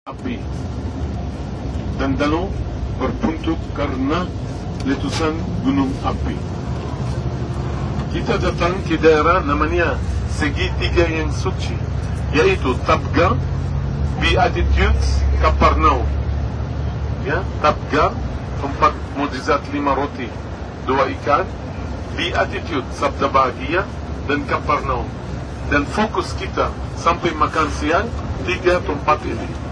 api dan danau berbentuk karena letusan gunung api. Kita datang ke daerah namanya segitiga yang suci, yaitu Tabga, Beatitudes, Kapernaum. Ya, Tabga, tempat mukjizat 5 roti 2 ikan, Beatitude, sabda bahagia, dan Kapernaum. Dan fokus kita sampai makan siang 3 tempat ini.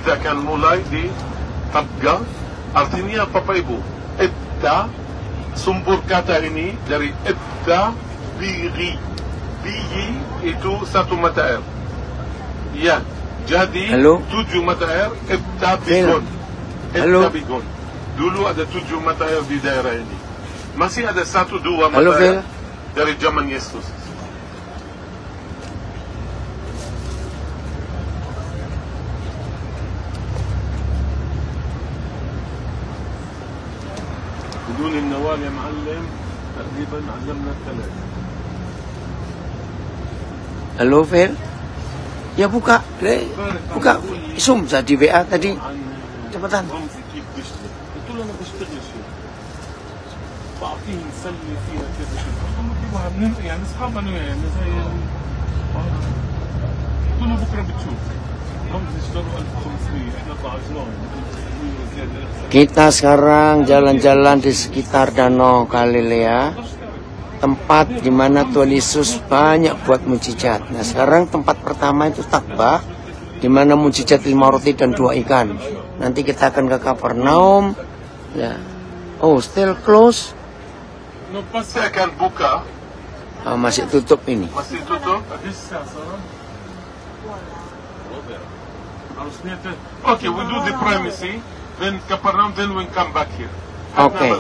Kita akan mulai di Tabga. Artinya apa Pak Ibu? Ibda, sumber kata ini dari Ibda Biri. Biri itu 1 mata air. Ya, jadi 7 mata air Ibda Bigon. Ibda Bigon. Dulu ada 7 mata air di daerah ini. Masih ada 1-2 mata air dari zaman Yesus. بدون النوال يا معلم تقريبا علمنا 3. Halo Fel, ya buka, buka Zoom di WA tadi, cepetan. قلت له انا بشتغل شيء بعطيه نسلي فيها كذا شيء يعني اصحابنا يعني زي قلت له بكره بتشوف رمز اشتروا 1500 احنا طلعنا. Kita sekarang jalan-jalan di sekitar Danau Galilea, tempat di mana Tuhan Yesus banyak buat mujizat. Nah, sekarang tempat pertama itu Tabga, di mana mujizat 5 roti dan 2 ikan. Nanti kita akan ke Kapernaum. Ya. Oh, still close. Pasti akan buka. Masih tutup ini. Masih tutup. Okay, we do the primacy. Then Kapernaum, then we come back here. Okay.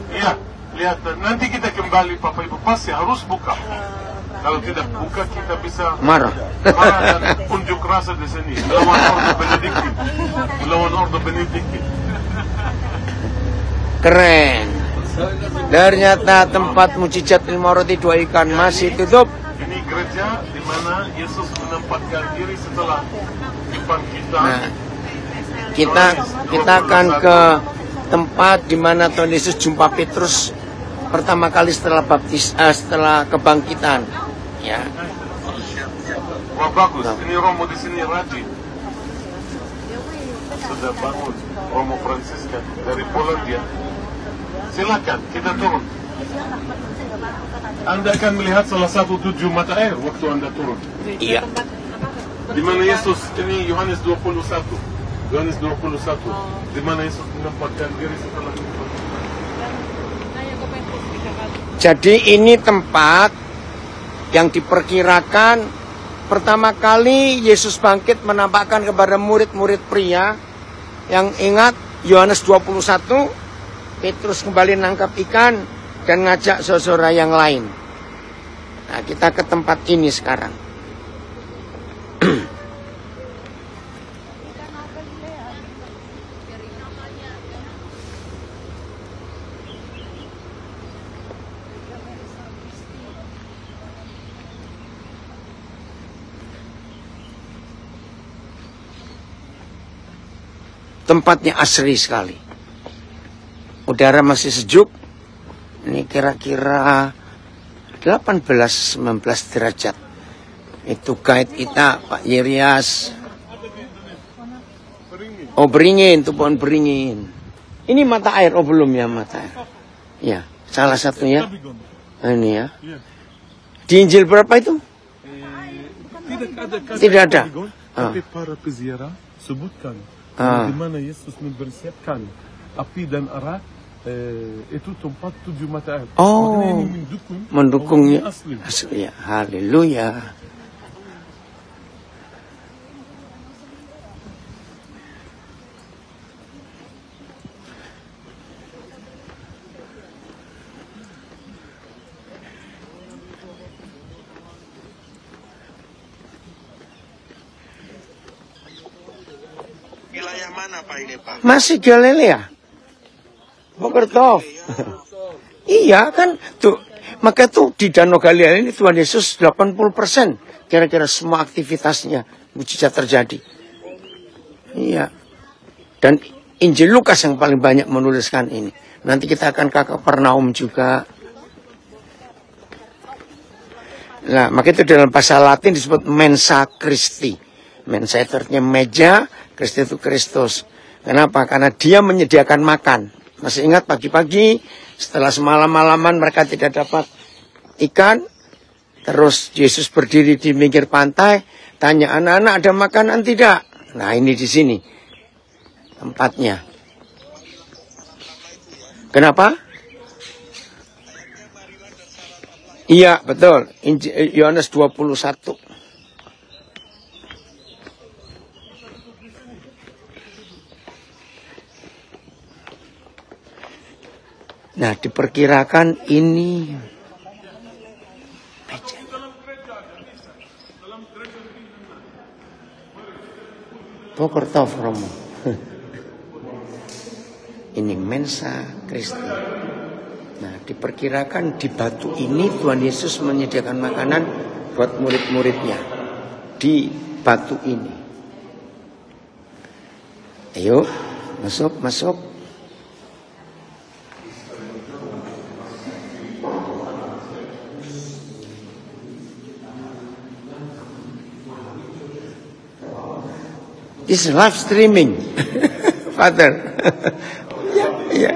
Ya, lihat nanti kita kembali Bapak Ibu pasti harus buka. Kalau tidak buka kita bisa marah dan unjuk rasa di sini. Melawan Ordo Benedikti. Keren. Ternyata tempat mujizat 5 roti 2 ikan masih tutup. Ini gereja di mana Yesus menempatkan diri setelah kebangkitan. Nah, kita akan ke tempat di mana Tuhan Yesus jumpa Petrus pertama kali setelah setelah kebangkitan. Ya. Wah bagus. Ini Romo di sini rajin. Sudah bangun Romo Fransiskan dari Polandia. Silakan kita turun. Anda akan melihat salah satu 7 mata air waktu Anda turun. Iya. Di mana Yesus, ini Yohanes 21. Yohanes 21. Di mana Yesus menempatkan diri setelah kebangkitan. Jadi ini tempat yang diperkirakan pertama kali Yesus bangkit menampakkan kepada murid-murid pria. Yang ingat Yohanes 21, Petrus kembali nangkap ikan dan ngajak saudara yang lain. Nah, kita ke tempat ini sekarang. Tempatnya asri sekali. Udara masih sejuk. Ini kira-kira 18-19 derajat. Itu guide kita, Pak Yerias. Oh, beringin, itu pohon beringin. Ini mata air, oh belum ya mata air. Ya, salah satunya. Ini ya. Di Injil berapa itu? Tidak ada. Tapi para peziarah sebutkan di mana Yesus mempersiapkan api dan arah. Itu tempat 7 mata air. Oh, mendukungnya asli. Ya, haleluya. Wilayah mana Pak ini Pak? Masih Galilea. Bokertov. Iya kan tuh. Maka tuh di Danau Galilea ini Tuhan Yesus 80% kira-kira semua aktivitasnya mujizat terjadi. Iya. Dan Injil Lukas yang paling banyak menuliskan ini. Nanti kita akan ke Kapernaum juga. Nah, maka itu dalam bahasa Latin disebut mensa Christi. Mensa itu artinya meja, Christi itu Kristus. Kenapa? Karena dia menyediakan makan. Masih ingat pagi-pagi setelah semalam-malaman mereka tidak dapat ikan. Terus Yesus berdiri di pinggir pantai. Tanya anak-anak ada makanan tidak? Nah ini di sini tempatnya. Kenapa? Iya betul. Yohanes 21. Nah, diperkirakan ini meja. Bokertov Romo. Ini mensa Christi. Nah, diperkirakan di batu ini Tuhan Yesus menyediakan makanan buat murid-muridnya. Di batu ini. Ayo, masuk. This is live streaming, Father. Ya.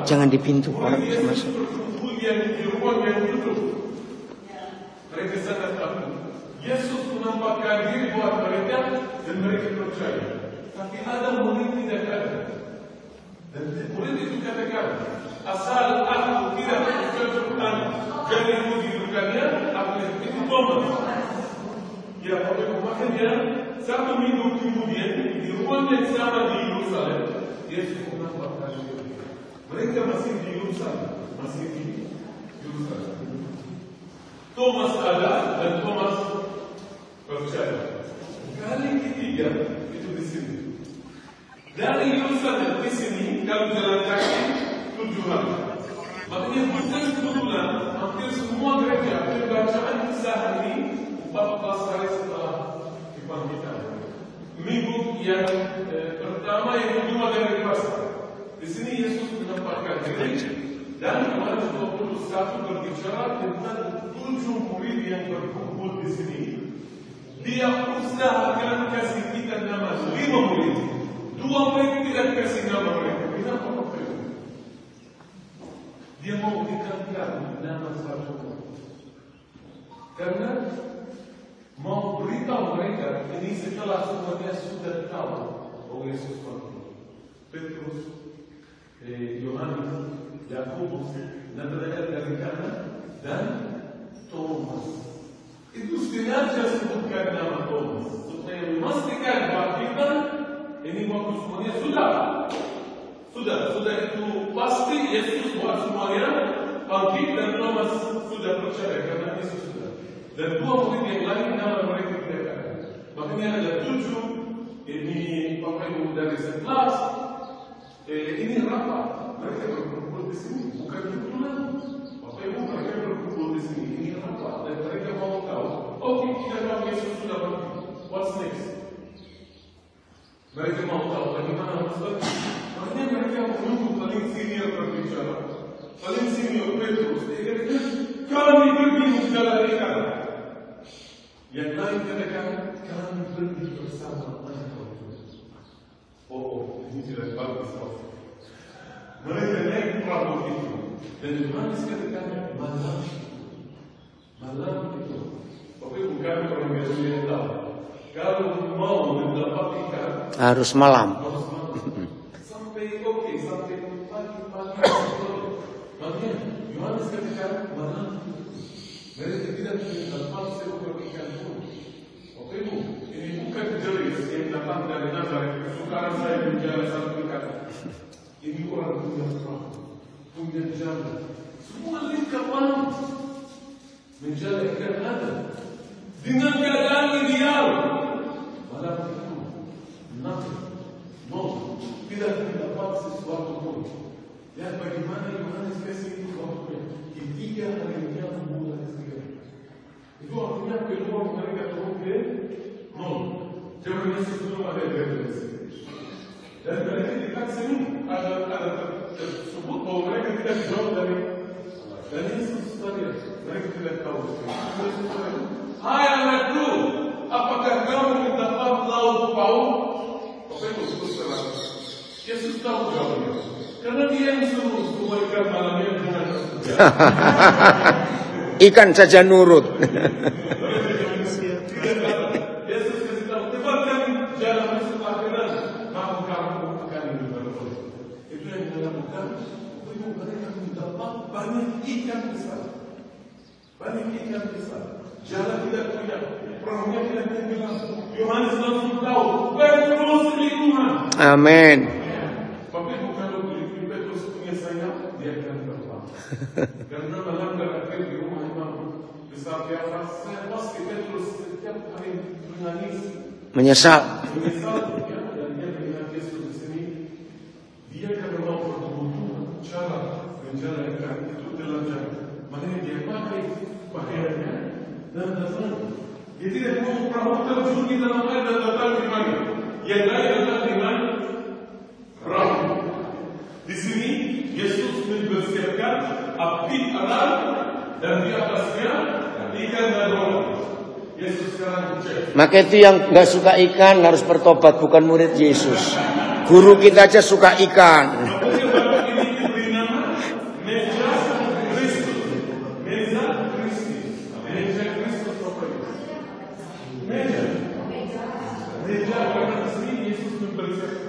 Jangan di pintu orang bisa masuk. Mereka sangat takut. Yesus menampakkan diri buat mereka dan mereka percaya. Tapi ada murid tidak ada. Dan murid itu katakan, asal aku tidak mengucapkan jadi Yahudi bukannya, aku itu Thomas. Ya, makanya 1 minggu kemudian di ruang yang sama di Yerusalem, Yesus menampakkan diri. Mereka masih di Yerusalem, Thomas ada dan Thomas percaya. Kali ketiga itu di sini. Dari Yerusalem di sini kalau jalan kaki 7 hari. Makanya bukan kebetulan hampir semua gereja bacaan kisah ini 14 hari setelah kebangkitan. Minggu yang pertama yang kedua dari Paskah. Di sini Yesus menampakkan diri dan Yohanes 21 berbicara tentang 7 murid yang berkumpul di sini. Dia usahakan kasih kita nama 5 murid. 2 murid tidak kasih nama mereka. Kenapa? Dia mau dikatakan nama satu orang. Karena mau beritahu mereka ini setelah semuanya sudah tahu bahwa Yesus mati. Petrus, Yohanes, Yakobus, Nathanael dari kanan dan Thomas. Itu sengaja sebutkan nama Thomas supaya memastikan bahwa kita ini waktu semuanya sudah itu pasti Yesus buat semuanya bangkit dan Thomas sudah percaya karena Yesus sudah. Dan 2 murid yang lain nama mereka tidak ada. Makanya ada 7 ini Bapak Ibu dari 11. Ini rapat. Mereka berkumpul di sini. Bukan kebetulan. Bapak Ibu mereka berkumpul di sini. Ini rapat. Dan mereka mau tahu. Oke, kita tahu Yesus sudah pergi. What's next? Mereka mau tahu bagaimana harus pergi. Makanya mereka menunggu paling senior berbicara. Paling senior Petrus. Dia kata, kami pergi menjalan ikan. Yang lain katakan, kami pergi bersama Engkau. Oh, ini sudah bagus. Mereka naik perahu itu. Dan Yohanes katakan, malam itu. Tapi bukan orang biasa yang tahu. Kalau mau mendapat ikan harus malam. sampai sampai pagi. Makanya Yohanes ketika mana mereka tidak dapat seekor ikan pun. Oke Bu, ini bukan jeris yang datang dari Nazaret. Sekarang saya menjala satu ikan. Ini orang punya perahu, punya jalan. Semua lingkapan menjala ikan ada dengan keadaan ideal. Malam itu tidak dapat sesuatu pun. Ya, bagaimana Yohanes kasih itu waktunya? Ketiga harinya memulai segera. Itu artinya keluar mereka turun ke nol. Zaman Yesus belum ada referensi. Dan mereka tidak sini ada tersebut bahwa mereka tidak jauh dari dan Yesus tadi mereka tidak tahu. Hai anakku, apakah kamu mendapat lauk pauk? Apa itu setelah Yesus tahu jawabnya. Karena dia yang suruh semua ikan malamnya dengan Ikan saja nurut. Yesus kasih tahu, tebarkan jalan setelah keras, maka kamu akan hidup. Itu yang dilakukan. Mereka mendapat banyak ikan besar. Banyak ikan besar. Jalan tidak punya, perahunya tidak tenggelam. Yohanes langsung tahu, Petrus ini Tuhan. Amin. Tapi kalau Petrus punya sayap, dia akan terbang. Karena melanggar akhir di rumah imam besar biasa, saya pasti Petrus setiap hari menangis. Menyesal. Ya, dan dia melihat Yesus di sini. Dia karena mau bertemu cara menjalankan itu dalam jalan. Makanya dia pakai pakaiannya dan datang. Dia tidak mau perahu terjun di dalam air dan datang di mana. Yang lain datang dengan perahu. Di sini Yesus mempersiapkan api alam dan di atasnya ikan dan orang. Yesus sekarang cek. Maka itu yang nggak suka ikan harus bertobat, bukan murid Yesus. Guru kita aja suka ikan.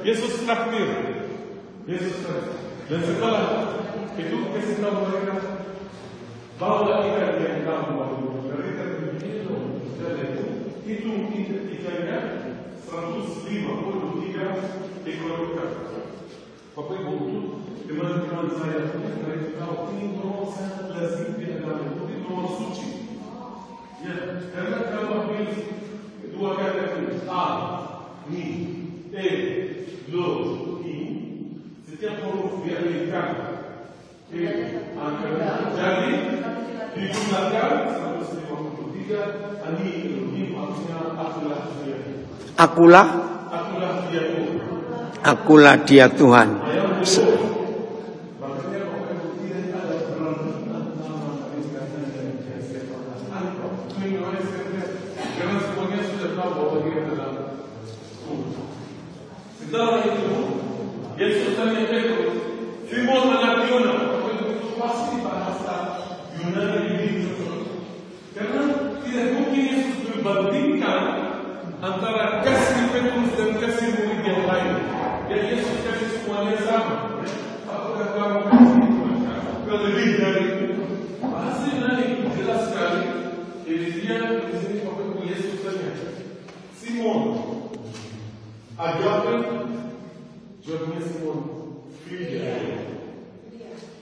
Yesus traktir. Dan setelah itu kasih tahu mereka bawa ikan yang kamu bawa. Mereka begitu itu ikannya 153 ekor ikan. Bapak Ibu itu teman-teman saya mereka tahu ini nomor sangat lazim di agama itu nomor suci. Ya, karena kalau pilih dua kata itu A, Ni, E, Lo, I, setiap huruf dia ikan. Jadi digunakan 153 ani Elohim maksudnya akulah dia Tuhan. Setelah itu Yesus tanya Petrus, Simon anak Yona, itu pasti bahasa Yunani ini. Karena tidak mungkin Yesus berbandingkan antara kasih Petrus dan kasih murid yang lain. Dan Yesus kasih semuanya sama. Apakah kamu kasih lebih dari itu? Bahasa Yunani jelas sekali. Jadi dia di sini waktu Yesus tanya, Simon, agape, jawabnya Simon, filia.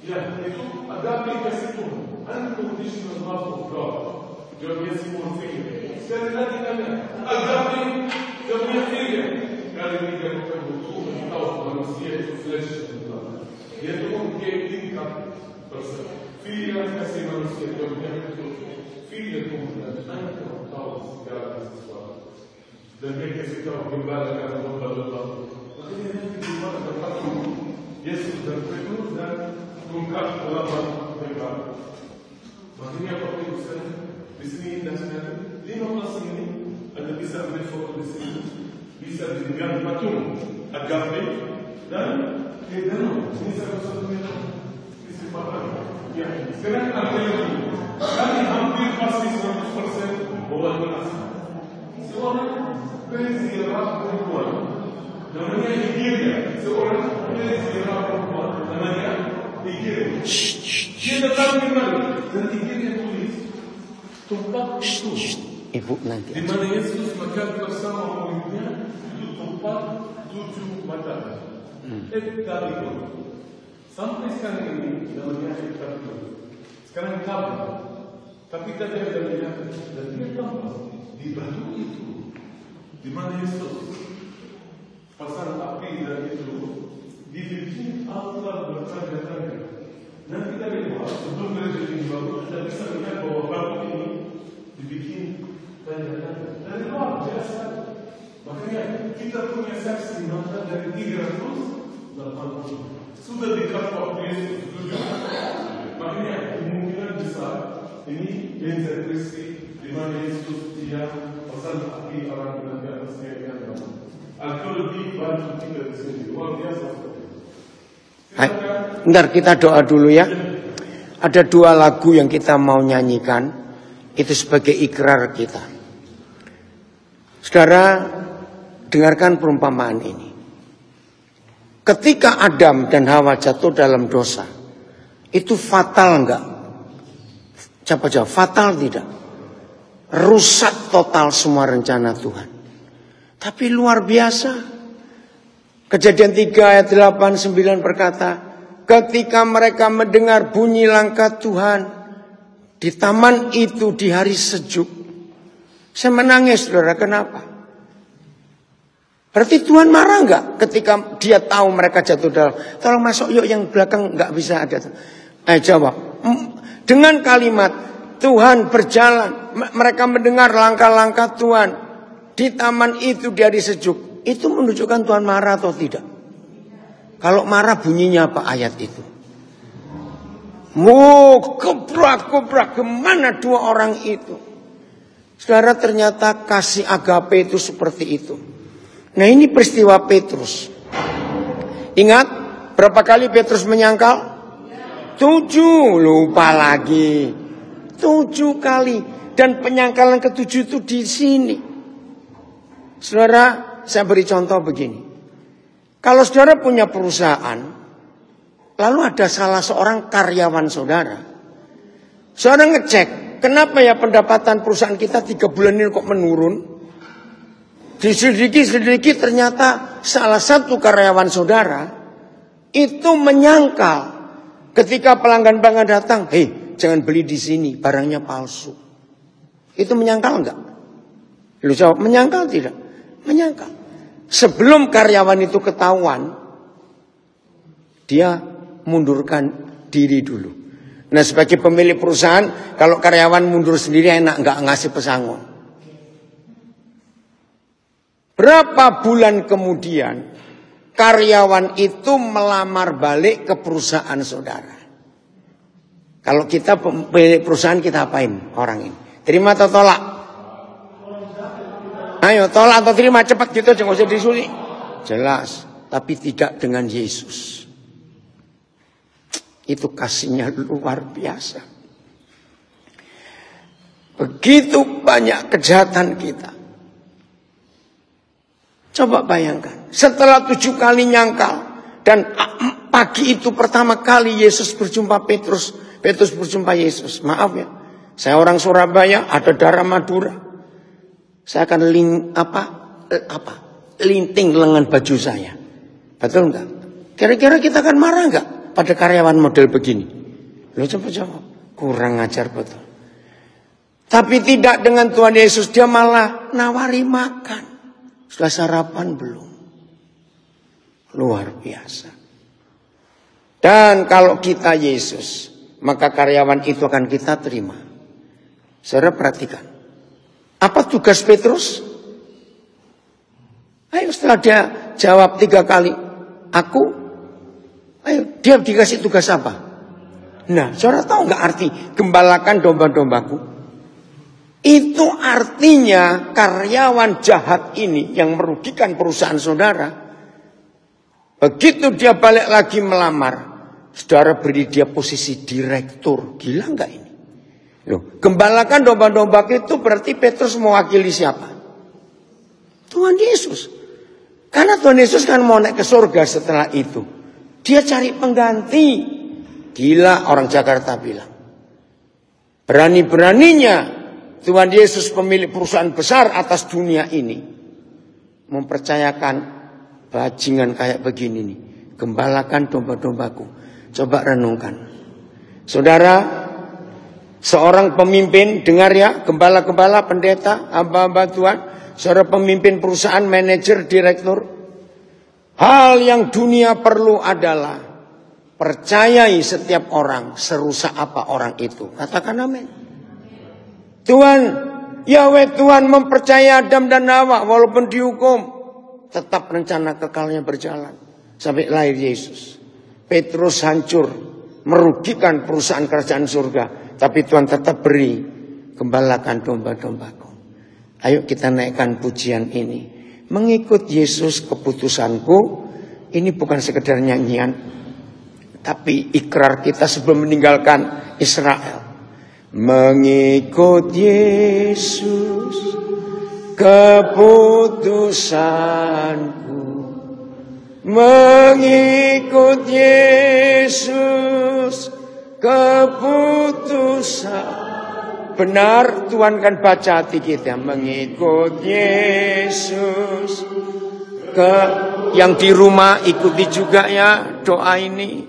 Ya, itu agape kasih Tuhan, unconditional love of God. Jawabnya Simon, filia. Sekali lagi tanya, agape, jawabnya filia. Kali ini dia bukan betul tahu manusia itu flesh dan blood. Dia itu mungkin tingkat person. Filia kasih manusia, jawabnya betul. Filia Tuhan dan engkau tahu segala sesuatu. Dan dia kasih tahu gembala karena domba-domba. Makanya nanti gembala berpaku Yesus dan Petrus dan tungkat dalam gembala. Makanya Bapak Ibu sekalian, di sini indah sekali. 15 ini Anda bisa ambil foto di sini. Bisa dengan patung agape dan danau. Ini satu-satunya kesempatan. Ya, sekarang artinya kami hampir pasti 100% bahwa jelas. Seorang penziarah perempuan namanya Nigeria. Seorang penziarah perempuan namanya Nigeria. Dia datang di mana? Dan Nigeria tulis tempat itu. Ibu nanti. Di mana Yesus makan bersama muridnya itu tempat 7 mata. Itu. Sampai sekarang ini namanya itu. Sekarang kabar. Tapi tadi ada lihat dan dia tampak di batu itu di mana Yesus pasang api dan itu dibikin altar bertanda-tanda. Nanti dari luar sebelum mereka bikin batu kita bisa lihat bahwa batu ini dibikin tanda-tanda dari luar biasa. Makanya kita punya saksi mata dari 380 sudah dikasih waktu Yesus juga. Makanya kemungkinan besar ini Benzer Kristi di mana Yesus dia pasang api orang dengan di atasnya yang lama. Arkeologi bantu kita di sini luar biasa. Bentar kita doa dulu ya. Ada 2 lagu yang kita mau nyanyikan. Itu sebagai ikrar kita. Saudara, dengarkan perumpamaan ini. Ketika Adam dan Hawa jatuh dalam dosa, itu fatal enggak? Coba jawab, fatal tidak? Rusak total semua rencana Tuhan. Tapi luar biasa. Kejadian 3 ayat 8-9 berkata, ketika mereka mendengar bunyi langkah Tuhan di taman itu di hari sejuk, saya menangis, saudara. Kenapa? Berarti Tuhan marah enggak ketika dia tahu mereka jatuh dalam? Tolong masuk yuk, yang belakang enggak bisa ada. Jawab. Dengan kalimat Tuhan berjalan, mereka mendengar langkah-langkah Tuhan di taman itu di hari sejuk. Itu menunjukkan Tuhan marah atau tidak? Kalau marah bunyinya apa ayat itu? Gebrak, kemana 2 orang itu? Saudara, ternyata kasih agape itu seperti itu. Nah, ini peristiwa Petrus. Ingat berapa kali Petrus menyangkal? 7, lupa lagi. 7 kali. Dan penyangkalan ke-7 itu di sini. Saudara, saya beri contoh begini. Kalau saudara punya perusahaan, lalu ada salah seorang karyawan saudara. Saudara ngecek, kenapa ya pendapatan perusahaan kita 3 bulan ini kok menurun? Diselidiki ternyata salah satu karyawan saudara itu menyangkal. Ketika pelanggan-pelanggan datang, hei, jangan beli di sini, barangnya palsu. Itu menyangkal enggak? Lu jawab, menyangkal tidak? Menyangkal. Sebelum karyawan itu ketahuan, dia mundurkan diri dulu. Nah, sebagai pemilik perusahaan, kalau karyawan mundur sendiri enak, enggak ngasih pesangon. Berapa bulan kemudian, karyawan itu melamar balik ke perusahaan saudara. Kalau kita pemilik perusahaan, kita apain orang ini? Terima atau tolak? Ayo, tolak atau terima, cepat gitu aja, nggak usah disulit. Jelas, tapi tidak dengan Yesus. Itu kasihnya luar biasa. Begitu banyak kejahatan kita. Coba bayangkan, setelah 7 kali nyangkal, dan pagi itu pertama kali Yesus berjumpa Petrus. Petrus berjumpa Yesus. Maaf ya, saya orang Surabaya, ada darah Madura. Saya akan linting lengan baju saya. Betul enggak? Kira-kira kita akan marah enggak pada karyawan model begini? Lo coba jawab. Kurang ajar betul. Tapi tidak dengan Tuhan Yesus, dia malah nawari makan. Sudah sarapan belum? Luar biasa. Dan kalau kita Yesus, maka karyawan itu akan kita terima. Saudara perhatikan. Apa tugas Petrus? Ayo setelah dia jawab 3 kali, aku. Ayo dia dikasih tugas apa? Nah, saudara tahu nggak arti gembalakan domba-dombaku? Itu artinya karyawan jahat ini yang merugikan perusahaan saudara. Begitu dia balik lagi melamar, saudara beri dia posisi direktur. Gila nggak ini? Loh, gembalakan domba-domba itu berarti Petrus mewakili siapa? Tuhan Yesus. Karena Tuhan Yesus kan mau naik ke surga setelah itu. Dia cari pengganti. Gila orang Jakarta bilang. Berani-beraninya Tuhan Yesus pemilik perusahaan besar atas dunia ini. Mempercayakan bajingan kayak begini nih. Gembalakan domba-dombaku. Coba renungkan. Saudara, seorang pemimpin, dengar ya, gembala-gembala, pendeta, hamba-hamba Tuhan. Saudara pemimpin perusahaan, manajer, direktur. Hal yang dunia perlu adalah percayai setiap orang serusak apa orang itu. Katakan amin. Tuhan, Yahweh Tuhan mempercayai Adam dan Hawa walaupun dihukum. Tetap rencana kekalnya berjalan. Sampai lahir Yesus. Petrus hancur. Merugikan perusahaan kerajaan surga. Tapi Tuhan tetap beri. Gembalakan domba-dombaku. Ayo kita naikkan pujian ini. Mengikut Yesus keputusanku. Ini bukan sekedar nyanyian. Tapi ikrar kita sebelum meninggalkan Israel. Mengikut Yesus keputusanku. Mengikut Yesus keputusan. Benar, Tuhan kan baca hati kita. Mengikut Yesus. Yang di rumah ikuti juga ya doa ini.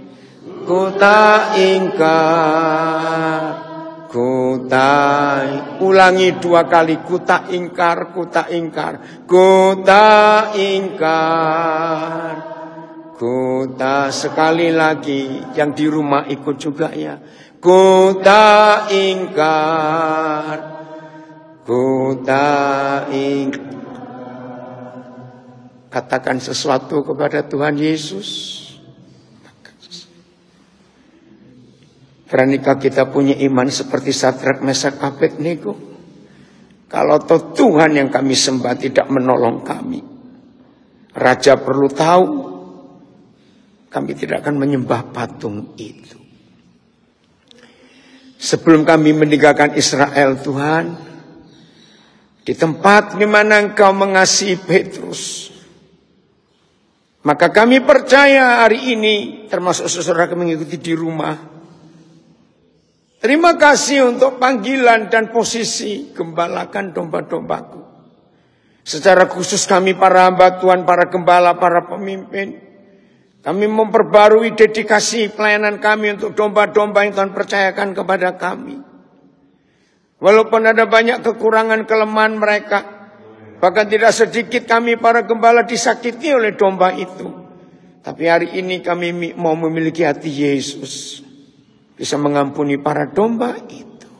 Ku tak ingkar. Ku tak, ulangi 2 kali. Ku tak ingkar, ku tak ingkar. Ku tak ingkar. Ku tak, sekali lagi. Yang di rumah ikut juga ya. Ku tak ingkar. Ku tak ingkar. Katakan sesuatu kepada Tuhan Yesus. Beranikah kita punya iman seperti Sadrak, Mesak, Abednego? Kalau toh Tuhan yang kami sembah tidak menolong kami, Raja perlu tahu, kami tidak akan menyembah patung itu. Sebelum kami meninggalkan Israel, Tuhan, di tempat di mana Engkau mengasihi Petrus, maka kami percaya hari ini, termasuk saudara kami mengikuti di rumah. Terima kasih untuk panggilan dan posisi gembalakan domba-dombaku. Secara khusus kami para hamba Tuhan, para gembala, para pemimpin. Kami memperbarui dedikasi pelayanan kami untuk domba-domba yang Tuhan percayakan kepada kami. Walaupun ada banyak kekurangan kelemahan mereka. Bahkan tidak sedikit kami para gembala disakiti oleh domba itu. Tapi hari ini kami mau memiliki hati Yesus. Bisa mengampuni para domba itu.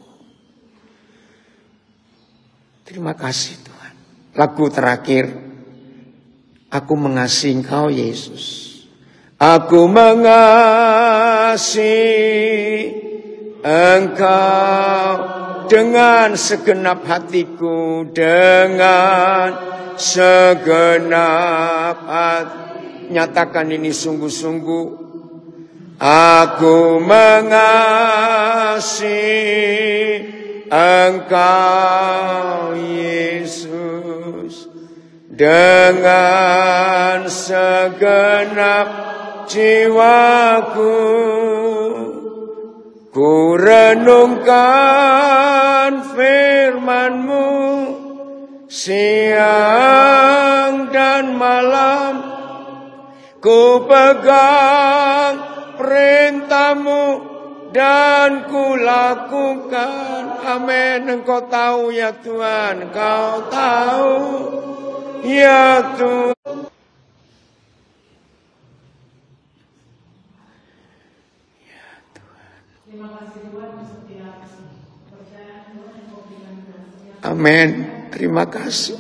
Terima kasih Tuhan. Lagu terakhir. Aku mengasihi Engkau Yesus. Aku mengasihi Engkau dengan segenap hatiku. Dengan segenap hati. Nyatakan ini sungguh-sungguh. Aku mengasihi Engkau Yesus dengan segenap jiwaku. Ku renungkan firman-Mu siang dan malam. Ku pegang perintah-Mu dan ku lakukan. Amin. Engkau tahu ya Tuhan. Engkau tahu ya Tuhan. Amin. Terima kasih.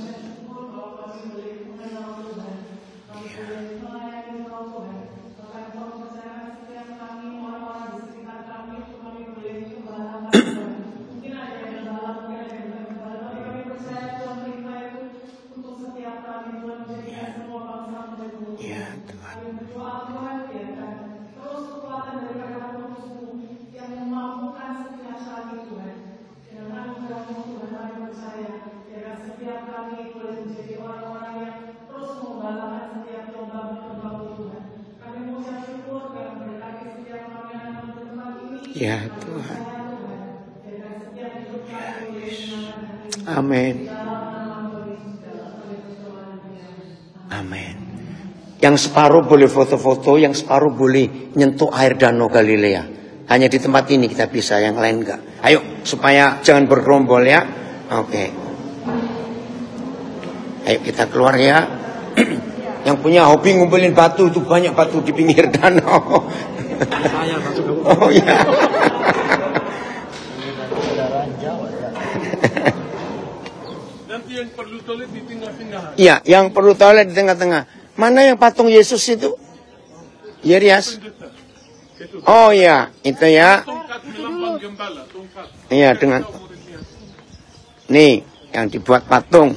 Setiap kami boleh menjadi orang-orang yang Ya Tuhan. Amin. Amin. Yang separuh boleh foto-foto, yang separuh boleh nyentuh air danau Galilea. Hanya di tempat ini kita bisa, yang lain enggak. Ayo, supaya jangan bergerombol ya. Oke. Ayo kita keluar ya. Yang punya hobi ngumpulin batu, itu banyak batu di pinggir danau. Oh ya. Nanti yang perlu toilet di tengah-tengah. Iya, yang perlu toilet di tengah-tengah. Mana yang patung Yesus itu? Yerias. Oh ya, itu ya. Tongkat melambang gembala, tongkat. Iya, dengan nih yang dibuat patung.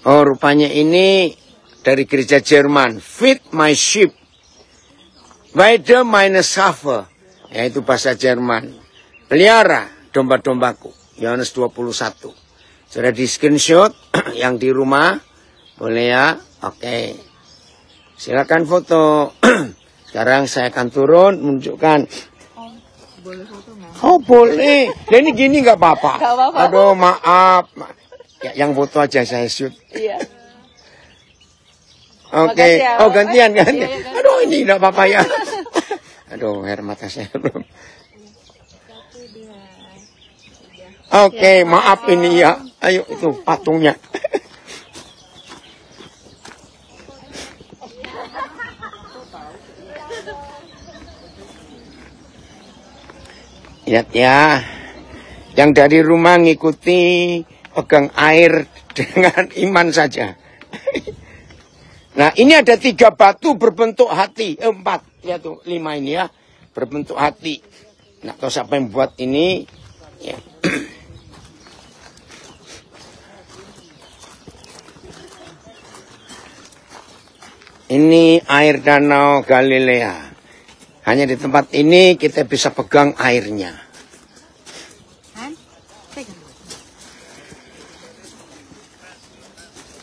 Oh, rupanya ini dari gereja Jerman. Feed my sheep. Weide meine Schafe. Yaitu bahasa Jerman. Pelihara domba-dombaku. Yohanes 21. Sudah di screenshot yang di rumah. Boleh ya? Oke. Silakan foto. Sekarang saya akan turun menunjukkan. Boleh foto nggak? Oh boleh. Nah, ini gini nggak apa-apa. Nggak apa-apa. Aduh maaf. Ya, yang foto aja saya shoot. Iya. Oke. Makasih ya, Oh Pak. gantian. Iya, iya, Aduh ini nggak apa-apa ya. Aduh air mata saya belum. Oke, maaf ini ya. Ayo itu patungnya. Lihat ya. Yang dari rumah ngikuti pegang air dengan iman saja. Nah, ini ada 3 batu berbentuk hati. 4. Lihat tuh, 5 ini ya. Berbentuk hati. Nah, tahu siapa yang buat ini? Ya. Ini air danau Galilea. Hanya di tempat ini kita bisa pegang airnya.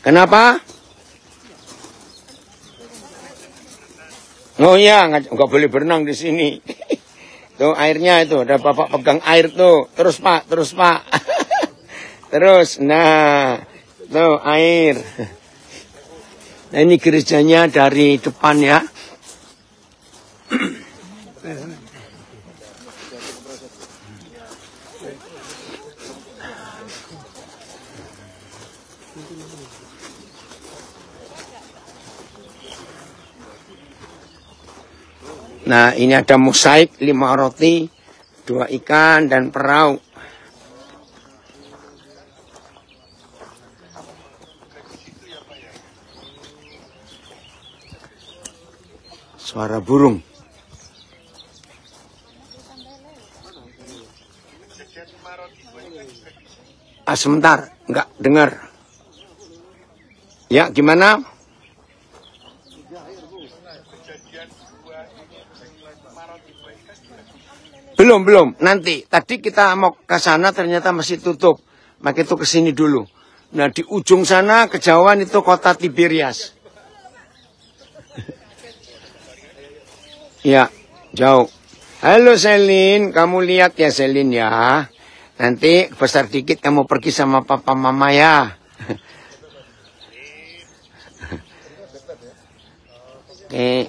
Kenapa? Oh ya, nggak boleh berenang di sini. Tuh airnya itu, ada bapak pegang air tuh. Terus pak, terus pak. Terus, nah, tuh air. Nah ini gerejanya dari depan ya. Nah ini ada mosaik, 5 roti, 2 ikan dan perahu. Suara burung. Sebentar, enggak dengar. Ya, gimana? Belum. Nanti. Tadi kita mau ke sana ternyata masih tutup. Maka itu ke sini dulu. Nah, di ujung sana kejauhan itu kota Tiberias. Ya, jauh. Halo Selin, kamu lihat ya Selin ya. Nanti besar dikit kamu pergi sama papa mama ya. Oke.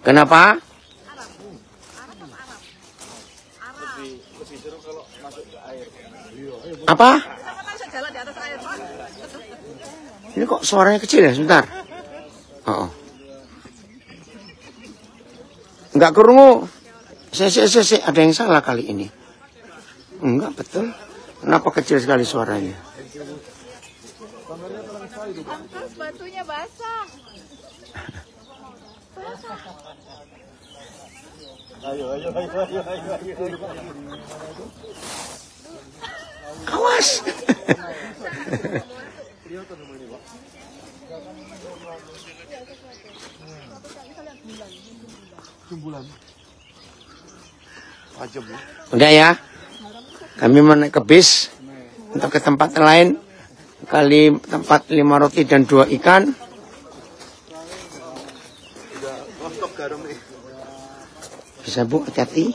Kenapa? Apa? Ini kok suaranya kecil ya? Sebentar. Oh. Enggak kerungu. Ada yang salah kali ini. Enggak, betul. Kenapa kecil sekali suaranya? Angkas batunya basah. Awas. Udah ya. Kami mau naik ke bis untuk ke tempat lain. Kali tempat 5 roti dan 2 ikan. Bisa Bu, hati-hati.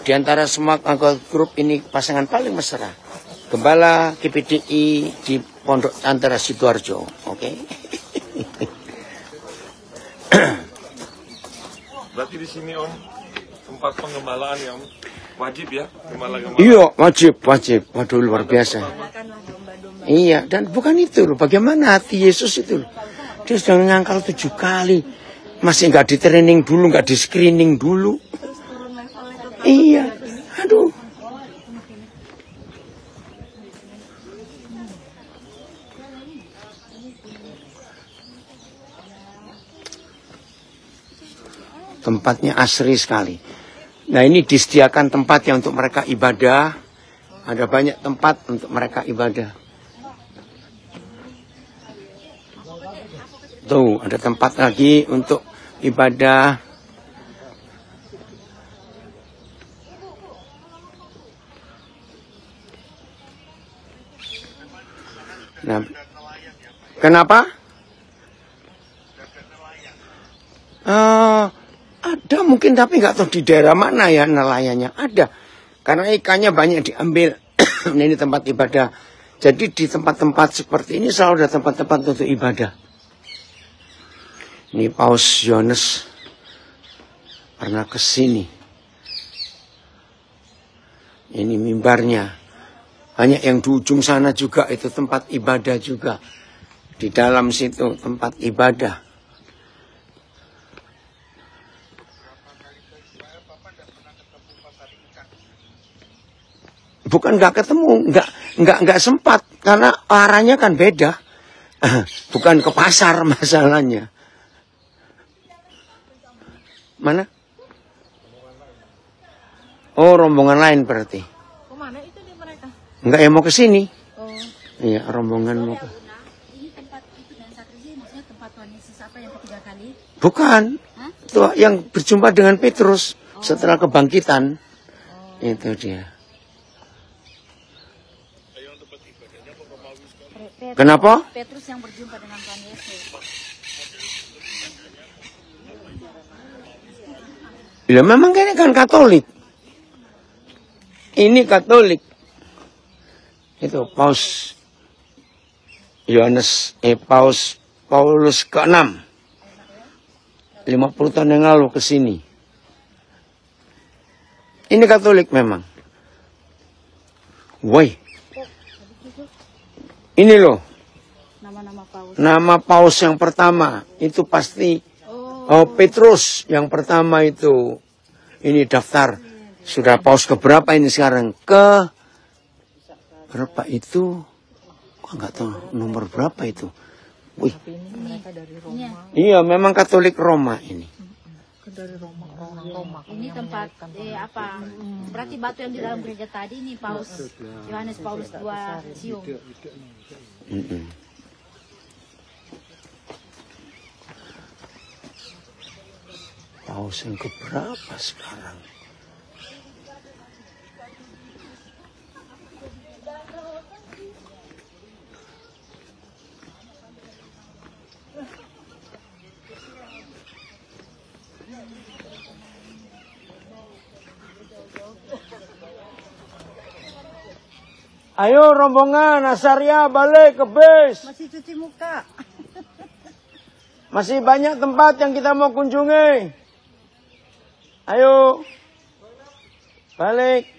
Di antara semua anggota grup ini pasangan paling mesra. Gembala KPDI di Pondok Antara Sidoarjo. Oke. Berarti di sini Om tempat penggembalaan ya Om, wajib ya gembala-gembala. Iya wajib. Waduh luar biasa. Iya dan bukan itu loh. Bagaimana hati Yesus itu loh. Dia sudah ngangkal 7 kali, masih nggak di training dulu, nggak di screening dulu. Iya, aduh. Tempatnya asri sekali. Nah ini disediakan tempat yang untuk mereka ibadah. Ada banyak tempat untuk mereka ibadah. Tuh ada tempat lagi untuk ibadah. Nah, kenapa? Ada mungkin tapi nggak tahu di daerah mana ya nelayannya ada. Karena ikannya banyak diambil. Nah, ini tempat ibadah. Jadi di tempat-tempat seperti ini selalu ada tempat-tempat untuk ibadah. Ini Paus Yohanes pernah ke sini. Ini mimbarnya. Banyak yang di ujung sana juga itu tempat ibadah juga. Di dalam situ tempat ibadah. Bukan nggak ketemu, nggak sempat karena arahnya kan beda. Bukan ke pasar masalahnya. Mana? Oh, rombongan lain berarti. Kemana itu di mereka? Enggak ya mau ke sini. Oh. Iya, rombongan mau ke. Ini tempat itu dan sakrisi maksudnya tempat Tuhan Yesus apa yang ketiga kali? Bukan. Itu yang berjumpa dengan Petrus setelah kebangkitan. Itu dia. Kenapa? Petrus yang berjumpa dengan Tuhan Yesus. Ya memang ini kan Katolik. Ini Katolik. Itu Paus Yohanes, Paus Paulus ke-6. 50 tahun yang lalu ke sini. Ini Katolik memang. Woi. Ini loh. Nama-nama Paus. Nama Paus yang pertama itu pasti Petrus yang pertama itu. Ini daftar. Sudah Paus keberapa ini sekarang? Ke berapa itu? Kok nggak tahu nomor berapa itu? Wih. Mereka dari Roma. Iya, memang Katolik Roma ini. Dari Roma. Ini tempat apa? Berarti batu yang di dalam gereja tadi ini Paus Yohanes Paulus II Siung. Paus yang keberapa sekarang? Ayo rombongan Asaria balik ke bis. Masih cuci muka. Masih banyak tempat yang kita mau kunjungi. Ayo. Balik.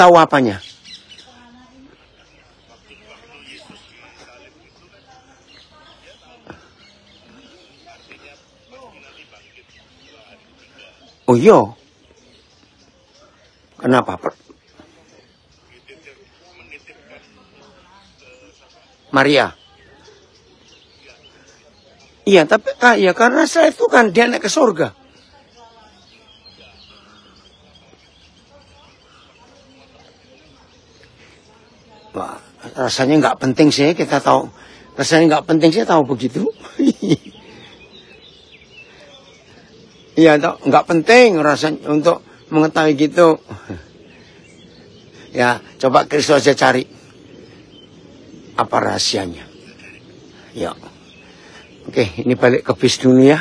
tahu apanya? Oh iya. Kenapa? Maria. Iya, tapi ya karena setelah itu kan dia naik ke surga. Wah, rasanya nggak penting sih kita tahu. Rasanya nggak penting sih tahu begitu. Iya, nggak penting rasanya untuk mengetahui gitu. Ya, coba Kristus aja cari apa rahasianya. Ya, oke, ini balik ke bis dulu ya.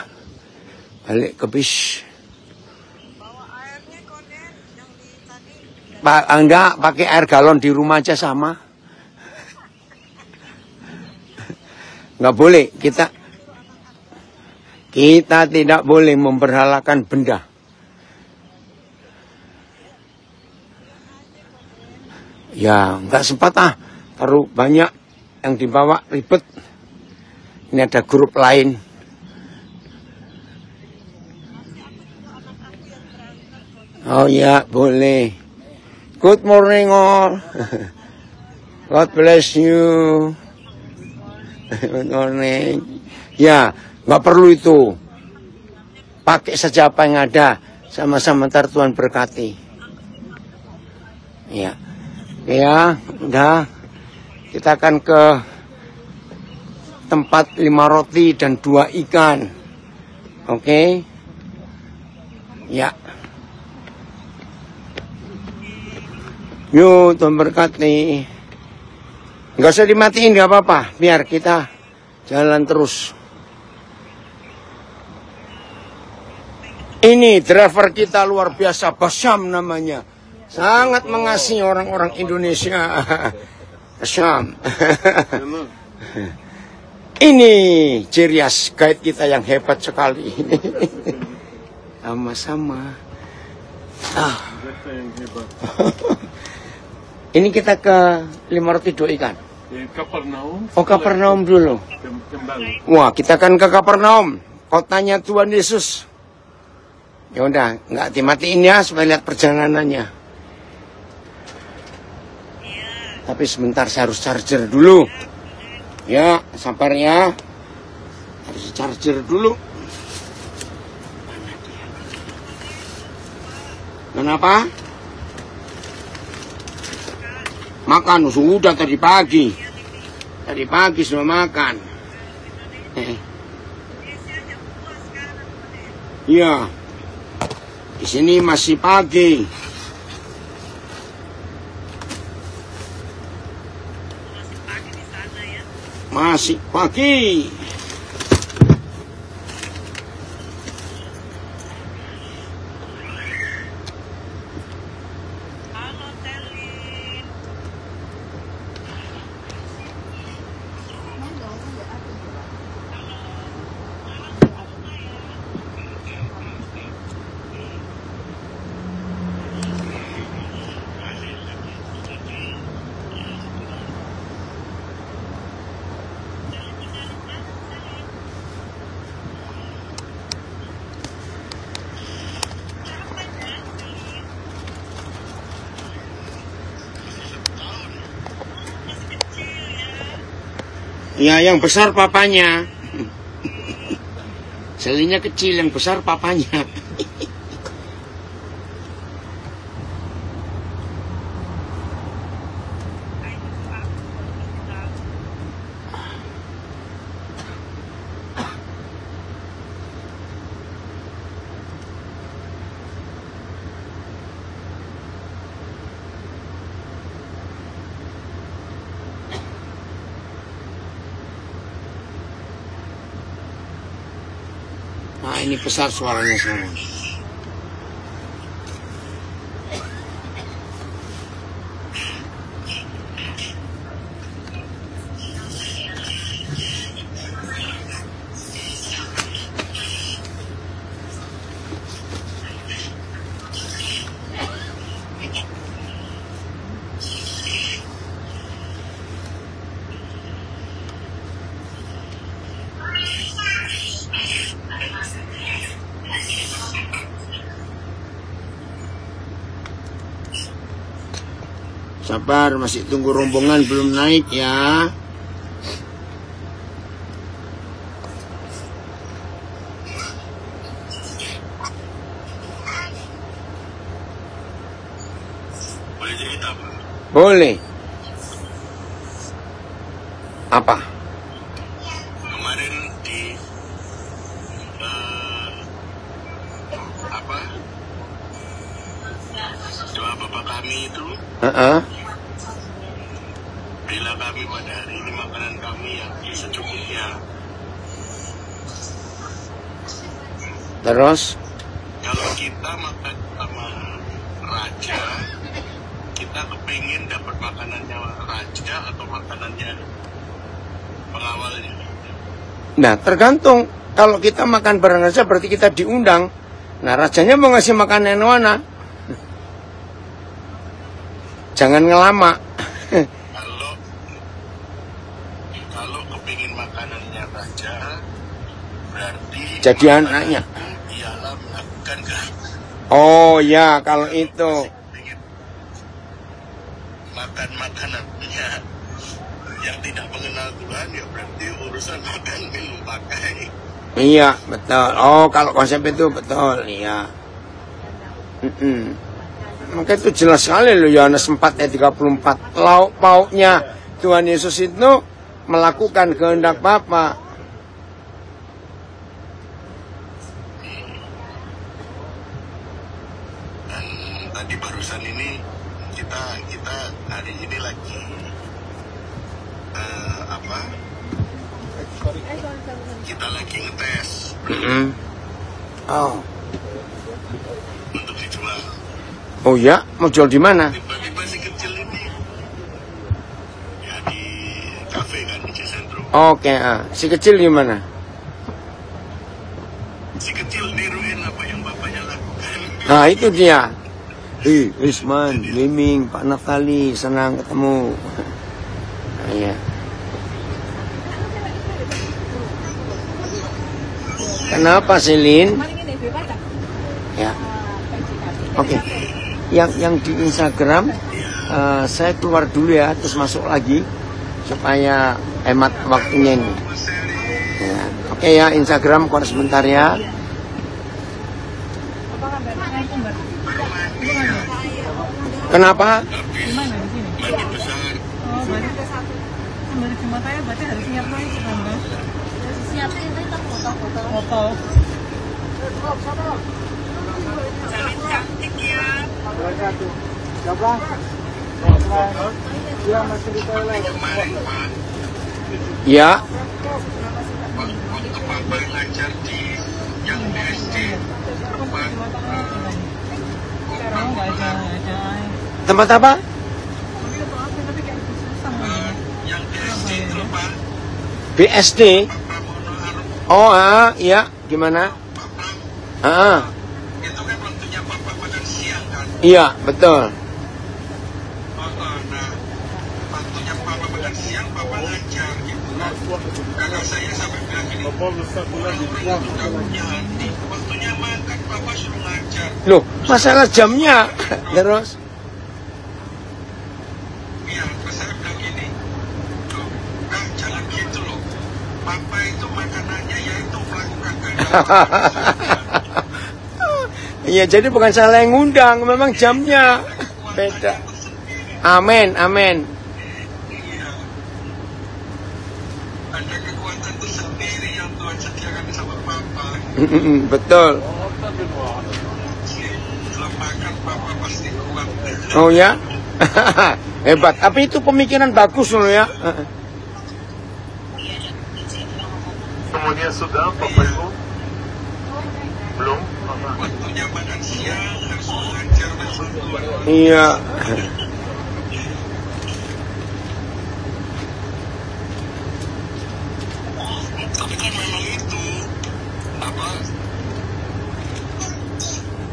Balik ke bis. Pak, Anda pakai air galon di rumah aja sama. Nggak boleh, kita tidak boleh memberhalakan benda. Ya, nggak sempat terlalu banyak yang dibawa ribet. Ini ada grup lain. Oh ya, boleh. Good morning all. God bless you. Good morning. Ya, nggak perlu itu. Pakai saja apa yang ada. Sama-sama ntar Tuhan berkati. Ya. Ya, udah. Kita akan ke tempat 5 roti dan 2 ikan. Oke. Ya. Yuk, Tuhan berkati. Nggak usah dimatiin, nggak apa-apa. Biar kita jalan terus. Ini driver kita luar biasa, Basyam namanya. Sangat mengasihi orang-orang Indonesia. Basyam. Ini Cirias, guide kita yang hebat sekali. Sama-sama. Ini kita ke 5 roti 2 ikan. Kapernaum. Oh, Kapernaum dulu. Kembali. Wah, kita akan ke Kapernaum. Kotanya Tuhan Yesus. Ya udah, nggak dimatiin ya supaya lihat perjalanannya. Tapi sebentar saya harus charger dulu. Ya, sabar ya. Harus charger dulu. Mana dia? Kenapa? Makan sudah tadi pagi. Tadi pagi sudah makan. Iya. Di sini masih pagi. Masih pagi. Ya, yang besar papanya. Selinya kecil, yang besar papanya. Nah, ini besar suaranya semua. Sabar, masih tunggu rombongan belum naik ya. Boleh cerita, Pak? Boleh. Apa? Kemarin di doa bapak kami itu bila kami pada hari ini makanan kami yang secukupnya. Terus? Kalau kita makan sama raja, kita kepingin dapat makanannya raja atau makanannya pengawalnya. Nah, tergantung. Kalau kita makan bareng raja berarti kita diundang. Nah, rajanya mau ngasih makanan yang mana? Jangan ngelama. Kalau kepingin makanannya raja, berarti jadi anaknya. Ialah melakukan Oh ya, kalau itu makan makanannya yang tidak mengenal Tuhan, ya berarti urusan makan minum pakai. iya, betul. Oh, kalau konsep itu betul, iya. Maka itu jelas sekali loh, Yohanes 4 ayat 34. Lauk pauknya Tuhan Yesus itu melakukan kehendak Bapa. Dan tadi barusan ini kita hari ini lagi kita lagi ngetes Oh. untuk dijual. Oh ya, mau jual di mana? Tiba-tiba si kecil ini ya di kafe kan di Cisentrum. Oke, si kecil gimana? Si kecil niruin apa yang bapaknya lakukan. Nah, itu dia. Isman, Liming, Pak Naftali, senang ketemu. Nah, iya. Kenapa sih, Lin? Ya. Oke. Yang di Instagram saya keluar dulu ya, terus masuk lagi supaya hemat waktunya ini. Ya. Oke ya, Instagram keluar sebentar ya. Kenapa? Gimana di sini? Mandi besar. Oh, berarti sembari Jumatnya berarti harus siap lagi sekarang. Siapin tadi tak foto-foto. Foto. Cantik ya. Kemarin Pak, Ya. waktu Papa ngajar di yang SD, tempat Sekarang nggak ada. Tempat apa? yang di SD itu Pak, BSD. Papa Mono Arum, Oh, iya. Gimana? Papa, itu kan waktunya Papa makan siang kan. Iya, betul. Nah, waktunya Papa makan siang, Papa ngajar gitu. Kakak saya sampai bilang gini, orang-orang itu nggak punya hati. Waktunya makan, Papa suruh ngajar. Loh, masalah jamnya. Terus? Iya, saya bilang gini, loh, Kak, jangan gitu loh. Papa itu makanannya yaitu melakukan kehendak. Iya, jadi bukan salah yang ngundang, memang jamnya beda. Amin, amin. Iya. Ada kekuatan itu sendiri yang Tuhan sediakan sama Papa. Betul. Setelah makan Papa pasti kuat. Oh ya? Hebat. Tapi itu pemikiran bagus loh ya. Semuanya sudah, Bapak Ibu? Belum? Waktunya makan siang harus mengajar dan sentuhan. Iya. Tapi kan memang itu apa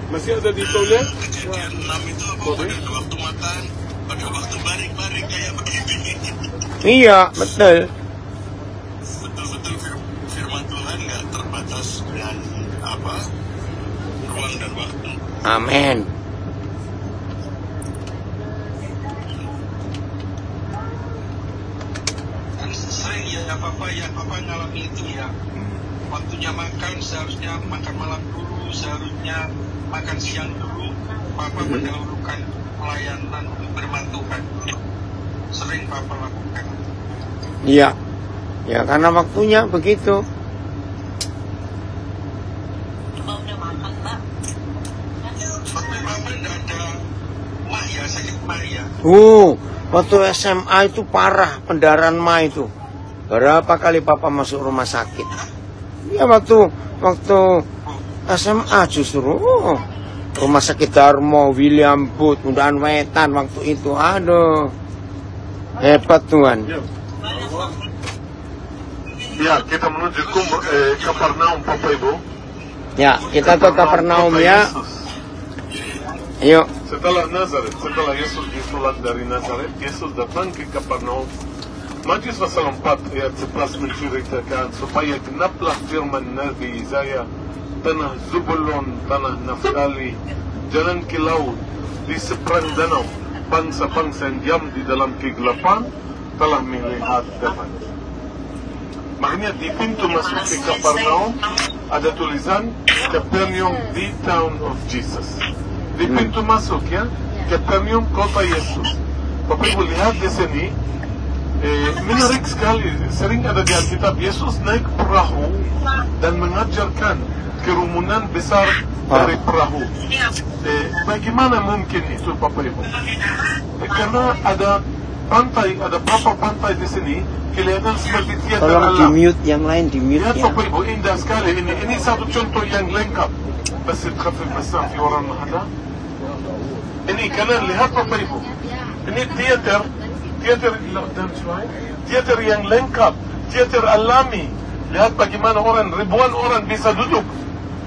Masih ada di toilet? kejadian 6 itu apa pada waktu makan, pada waktu baring-baring kayak begini. Iya, betul. Betul-betul firman Tuhan nggak terbatas dengan apa ruang dan waktu. Amin. ya Papa ngalami itu ya. Waktunya makan seharusnya makan malam dulu, seharusnya makan siang dulu. Papa mendahulukan pelayanan untuk firman Tuhan. Sering Papa lakukan. Iya. Ya karena waktunya begitu. Udah makan, Pak. Tapi Papa enggak ada mah ya, sakit mah ya. Waktu SMA itu parah pendarahan mah itu. Berapa kali Papa masuk rumah sakit? Ya waktu SMA justru. Rumah sakit Darmo, William Booth, Undaan Wetan waktu itu. Aduh. Hebat Tuhan. Ya, kita menuju Kapernaum, Bapak Ibu. Ya, kita ke Kapernaum ya. Ayo. Setelah Nazaret, setelah Yesus disulak dari Nazaret, Yesus datang ke Kapernaum. Matius pasal 4 ayat 11 menceritakan supaya genaplah firman Nabi Yesaya, tanah Zebulon, tanah Naftali, jalan ke laut, di seberang danau, bangsa-bangsa yang diam di dalam kegelapan telah melihat terang. Makanya di pintu masuk ke Kapernaum ada tulisan Capernaum, the town of Jesus. Di pintu masuk ya, Capernaum, kota Yesus. Bapak Ibu lihat di sini, menarik sekali. Sering ada di Alkitab Yesus naik perahu dan mengajarkan kerumunan besar dari perahu. Bagaimana mungkin itu Bapak Ibu? Karena ada pantai, ada berapa pantai di sini kelihatan seperti teater alam. Tolong di-mute yang lain, di-mute Lihat ya. Bapak Ibu, indah sekali ini. Ini satu contoh yang lengkap. Basit khafif besar di orang ada. Ini kanan, lihat Bapak Ibu. Ini teater yang lengkap, teater alami. Lihat bagaimana ribuan orang bisa duduk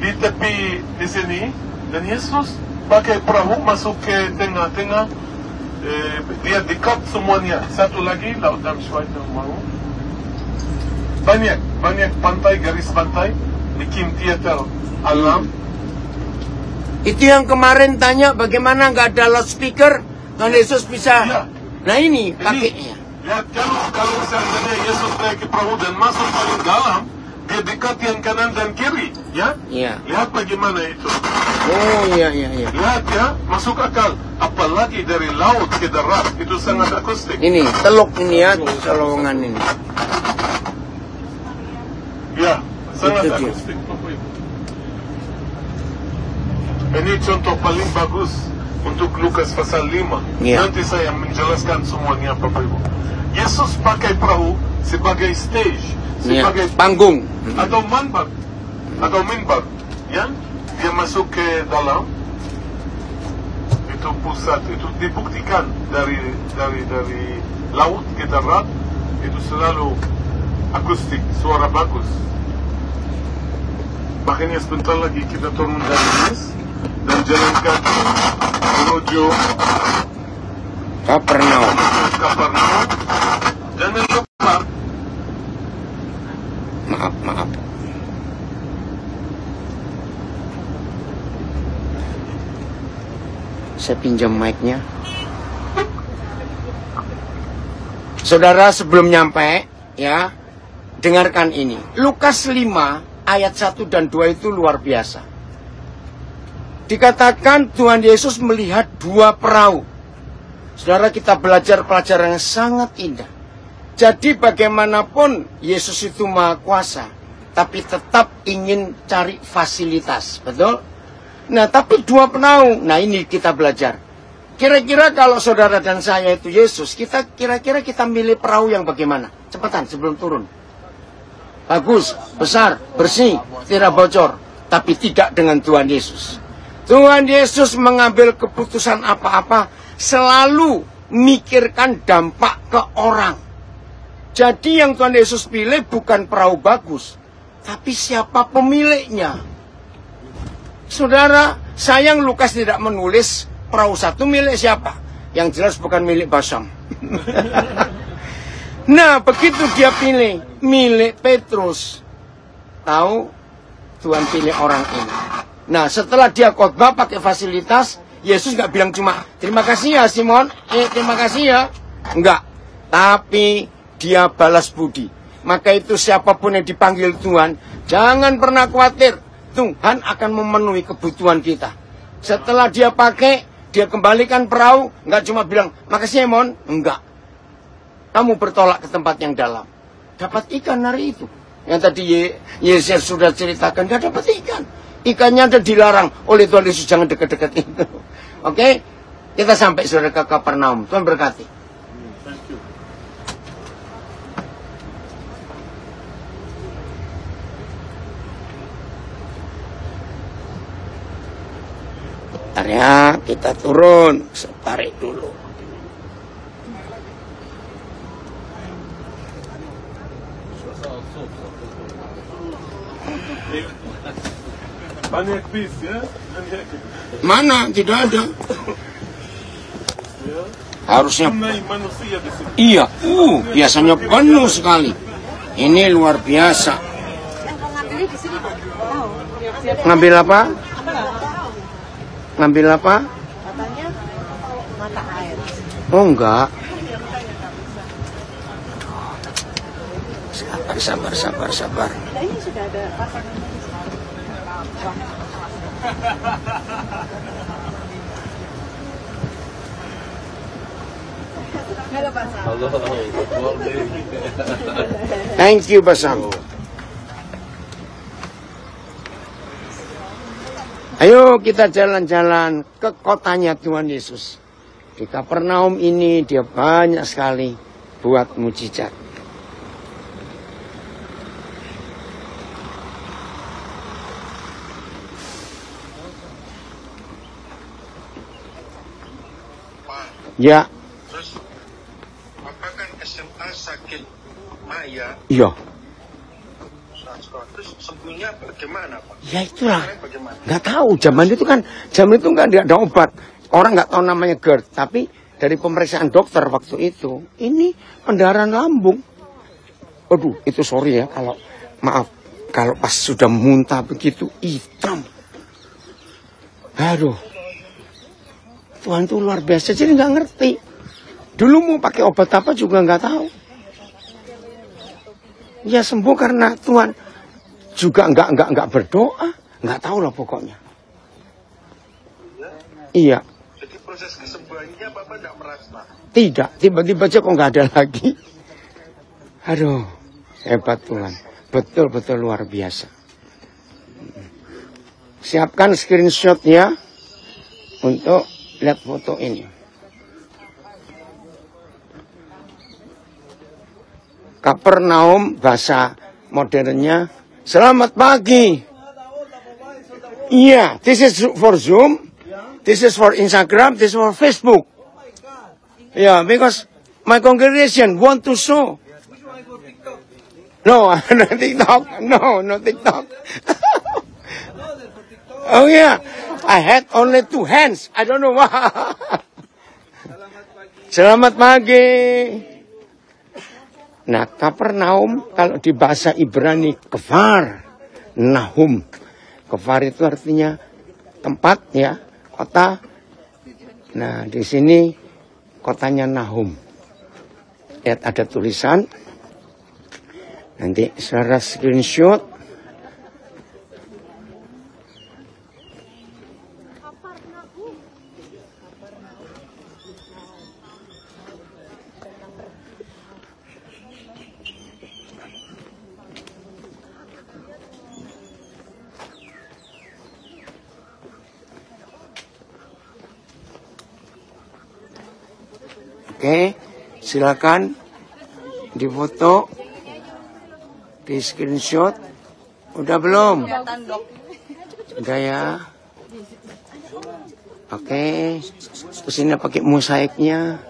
di tepi di sini, dan Yesus pakai perahu masuk ke tengah-tengah. Dia dekat semuanya. Satu lagi Laut Damsyai mau. Banyak pantai, garis pantai, bikin teater alam. Itu yang kemarin tanya bagaimana nggak ada loudspeaker dan Yesus bisa. Ya. Nah ini pakainya. Lihat kalau misalnya Yesus naik ke perahu dan masuk paling dalam, dia dekat yang kanan dan kiri, ya? Iya. Lihat bagaimana itu. Oh iya. Lihat ya, masuk akal. Apalagi dari laut ke darat, itu sangat akustik. Ini teluk ini ya, terowongan ini. Ya, sangat Itu dia. akustik. Ini contoh paling bagus untuk Lukas pasal 5. Ya. Nanti saya menjelaskan semuanya Bapak Ibu. Yesus pakai perahu sebagai stage, Ya, sebagai panggung. atau minbar, ya. Dia masuk ke dalam. Itu pusat, itu dibuktikan dari laut ke darat, itu selalu akustik, suara bagus. Makanya sebentar lagi kita turun dari bis dan jalan kaki menuju Kapernaum. Kapernaum. Jangan lupa Maaf. Saya pinjam mic-nya. Saudara, sebelum nyampe ya, dengarkan ini. Lukas 5 ayat 1 dan 2 itu luar biasa. Dikatakan Tuhan Yesus melihat dua perahu. Saudara, kita belajar pelajaran yang sangat indah. Jadi bagaimanapun Yesus itu maha kuasa, tapi tetap ingin cari fasilitas, betul? Nah, tapi dua perahu, nah ini kita belajar. Kira-kira kalau saudara dan saya itu Yesus, kira-kira kita milih perahu yang bagaimana? Cepetan sebelum turun. Bagus, besar, bersih, tidak bocor, tapi tidak dengan Tuhan Yesus. Tuhan Yesus mengambil keputusan apa-apa selalu mikirkan dampak ke orang. Jadi yang Tuhan Yesus pilih bukan perahu bagus, tapi siapa pemiliknya. Saudara, sayang Lukas tidak menulis perahu satu milik siapa. Yang jelas bukan milik Basam. Nah, begitu dia pilih milik Petrus. Tahu, Tuhan pilih orang ini. Nah, setelah dia khotbah pakai fasilitas, Yesus nggak bilang cuma, terima kasih ya Simon, terima kasih ya. Enggak, tapi dia balas budi. Maka itu siapapun yang dipanggil Tuhan, jangan pernah khawatir. Tuhan akan memenuhi kebutuhan kita. Setelah dia pakai, dia kembalikan perahu, nggak cuma bilang, makasih Emon. Enggak. Kamu bertolak ke tempat yang dalam. Dapat ikan hari itu. Yang tadi Yesus sudah ceritakan, nggak dapat ikan. Ikannya ada dilarang oleh Tuhan Yesus, jangan dekat-dekat itu. Oke? Kita sampai saudara ke Kapernaum. Tuhan berkati. Thank you. Bentar ya, kita turun. Tarik dulu. Banyak bis ya. Mana? Tidak ada. Ya. Harusnya. Sungai manusia di sini. Iya, biasanya penuh sekali. Ini luar biasa. Ngambil apa? Ngambil apa? Katanya mata air. Oh enggak. Sabar. Ini sudah ada pasangannya. Halo Pak Sam. Thank you, Basam. Ayo kita jalan-jalan ke kotanya Tuhan Yesus. Di Kapernaum ini dia banyak sekali buat mujizat. Pak, Ya, terus Bapak kan SMA sakit Maya, iya. terus sembuhnya bagaimana Pak? Ya itulah. Caranya bagaimana? Nggak tahu, zaman itu nggak ada obat. Orang nggak tahu namanya GERD. Tapi dari pemeriksaan dokter waktu itu, ini pendarahan lambung. Aduh, itu sorry ya maaf. Kalau pas sudah muntah begitu, hitam. Aduh. Tuhan itu luar biasa, jadi nggak ngerti. Dulu mau pakai obat apa juga nggak tahu. Ya sembuh karena Tuhan juga nggak berdoa, nggak tahu lah pokoknya. Iya, Jadi proses kesembuhannya Bapak tidak merasa? tidak. Tiba-tiba aja kok nggak ada lagi. Aduh, hebat Tuhan. Betul-betul luar biasa. Siapkan screenshot ya untuk lihat foto ini. Kapernaum bahasa modernnya selamat pagi. Iya, this is for Zoom, this is for Instagram, this is for Facebook. Yeah, because my congregation want to show. No, no TikTok. No TikTok. Oh yeah, I had only 2 hands. I don't know why. Selamat pagi. Nah, Kapernaum kalau di bahasa Ibrani Kefar Nahum. Kefar itu artinya tempat ya, kota. Nah, di sini kotanya Nahum. Lihat ada tulisan. Nanti saudara screenshot. Oke, silakan difoto, di screenshot. Udah belum? Udah ya. Oke, terus ini pakai mosaiknya.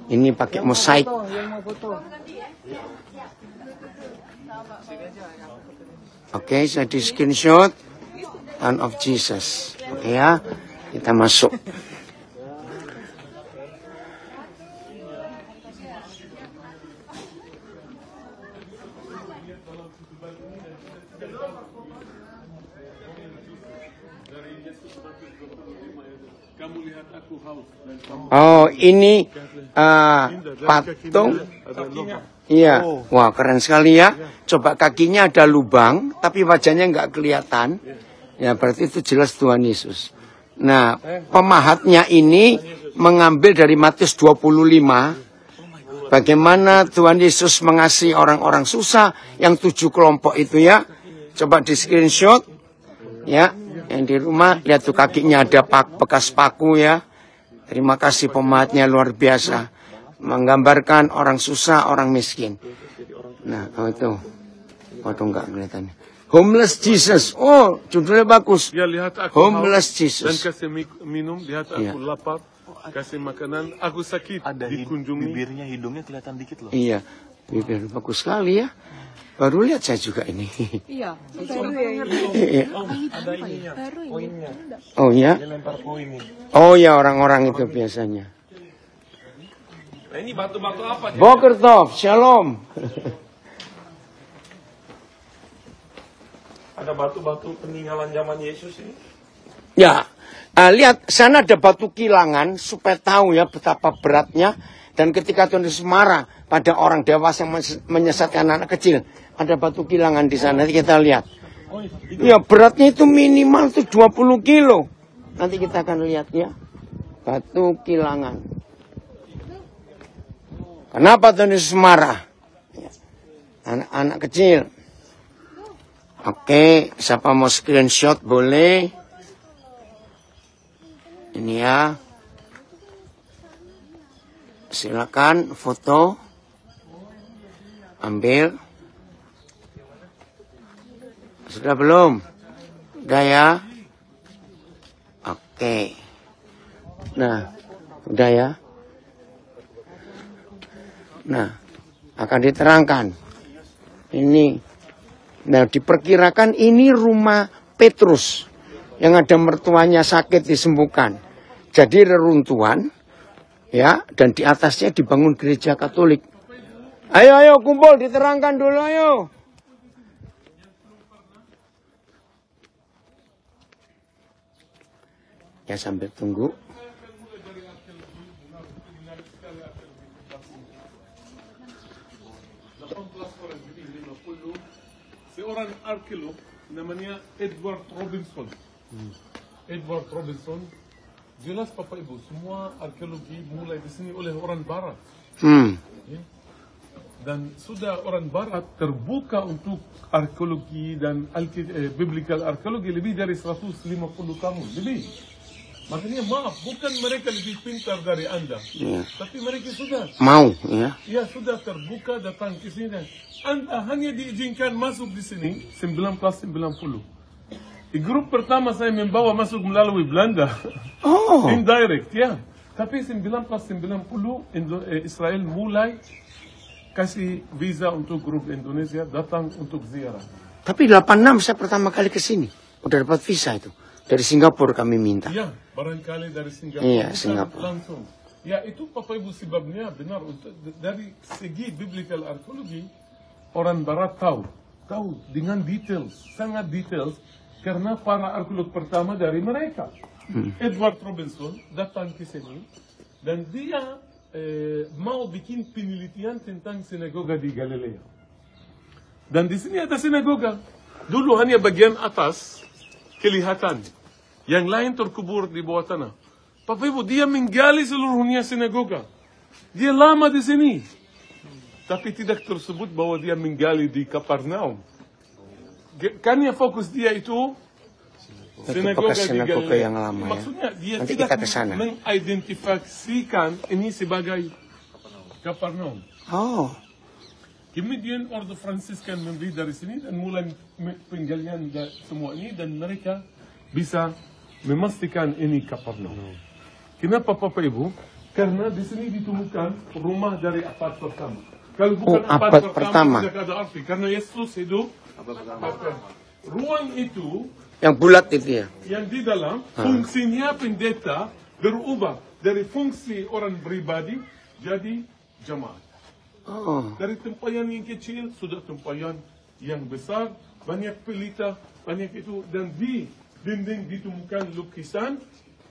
Ini pakai mosaik. Oke, saya di screenshot Son of Jesus. Oke ya, kita masuk. Kamu lihat aku haus dan kamu Oh, ini patung. Iya, wah keren sekali ya. Coba kakinya ada lubang, tapi wajahnya nggak kelihatan. Ya berarti itu jelas Tuhan Yesus. Nah, pemahatnya ini mengambil dari Matius 25. Bagaimana Tuhan Yesus mengasihi orang-orang susah yang 7 kelompok itu ya. Coba di screenshot ya. Yang di rumah lihat tuh kakinya ada bekas paku ya. Terima kasih pemahatnya luar biasa. Menggambarkan orang susah, orang miskin. Nah, itu. Waduh enggak kelihatannya. Homeless Jesus. Oh, judulnya bagus. Ya, lihat aku Homeless haus Jesus. dan kasih minum, lihat aku lapar, kasih makanan, aku sakit, Ada dikunjungi. bibirnya, hidungnya kelihatan dikit loh. Iya, bibir bagus sekali ya. Baru lihat saya juga ini. Iya, baru ya ini. Iya. Ada ininya, koinnya. Oh ya? Dia lempar koin ini. Oh ya, orang-orang itu biasanya. Nah ini batu-batu apa? Boker Tov, Shalom. Ada batu-batu peninggalan zaman Yesus ini. Ya, lihat sana ada batu kilangan supaya tahu ya betapa beratnya. Dan ketika Tuhan Yesus marah pada orang dewasa yang menyesatkan anak kecil, ada batu kilangan di sana. Nanti kita lihat. Ya beratnya itu minimal tuh 20 kilo. Nanti kita akan lihat ya. Batu kilangan. Kenapa Tuhan Yesus marah? Anak-anak kecil. Oke, siapa mau screenshot boleh. Ini ya. Silakan foto. Ambil. Sudah belum? Udah ya? Oke. Nah, udah ya? Nah, akan diterangkan. Ini. Nah, diperkirakan ini rumah Petrus. Yang ada mertuanya sakit disembuhkan. Jadi reruntuhan. Ya, dan di atasnya dibangun gereja Katolik. Ayo kumpul, diterangkan dulu ayo. Ya sambil tunggu. Seorang arkeolog namanya Edward Robinson. Edward Robinson, jelas Bapak Ibu, semua arkeologi mulai di sini oleh orang Barat. Ya. Dan sudah orang Barat terbuka untuk arkeologi dan biblical arkeologi lebih dari 150 tahun lebih. Makanya maaf, bukan mereka lebih pintar dari Anda, tapi mereka sudah mau, ya. Ya sudah terbuka datang ke sini. Anda hanya diizinkan masuk di sini 1990. Di grup pertama saya membawa masuk melalui Belanda, indirect, ya. Tapi 1990 Israel mulai kasih visa untuk grup Indonesia datang untuk ziarah. Tapi 86 saya pertama kali ke sini, udah dapat visa itu. Dari Singapura kami minta. Ya, barangkali dari Singapura. Iya, bukan Singapura. langsung. Ya, itu Bapak Ibu sebabnya benar. Dari segi biblical arkeologi, orang Barat tahu dengan details, sangat details, karena para arkeolog pertama dari mereka. Edward Robinson datang ke sini, dan dia mau bikin penelitian tentang sinagoga di Galilea. Dan di sini ada sinagoga. Dulu hanya bagian atas kelihatan. Yang lain terkubur di bawah tanah. Bapak Ibu, dia menggali seluruhnya sinagoga. Dia lama di sini. Tapi tidak tersebut bahwa dia menggali di Kapernaum. Kan yang fokus dia itu sinagoga di Galilea. Yang lama, ya. Maksudnya dia nanti tidak kita ke sana. mengidentifikasikan ini sebagai Kapernaum. Oh. Kemudian Ordo Fransiskan membeli dari sini dan mulai penggalian semua ini, dan mereka bisa memastikan ini Kapernaum. Kenapa Bapak Ibu? Karena di sini ditemukan rumah dari abad pertama. Kalau bukan abad pertama tidak ada arti, karena Yesus hidup ruang itu yang bulat itu ya. Yang di dalam fungsinya pendeta berubah dari fungsi orang pribadi jadi jemaat. Dari tempayan yang kecil sudah tempayan yang besar, banyak pelita, banyak itu, dan di dinding ditemukan lukisan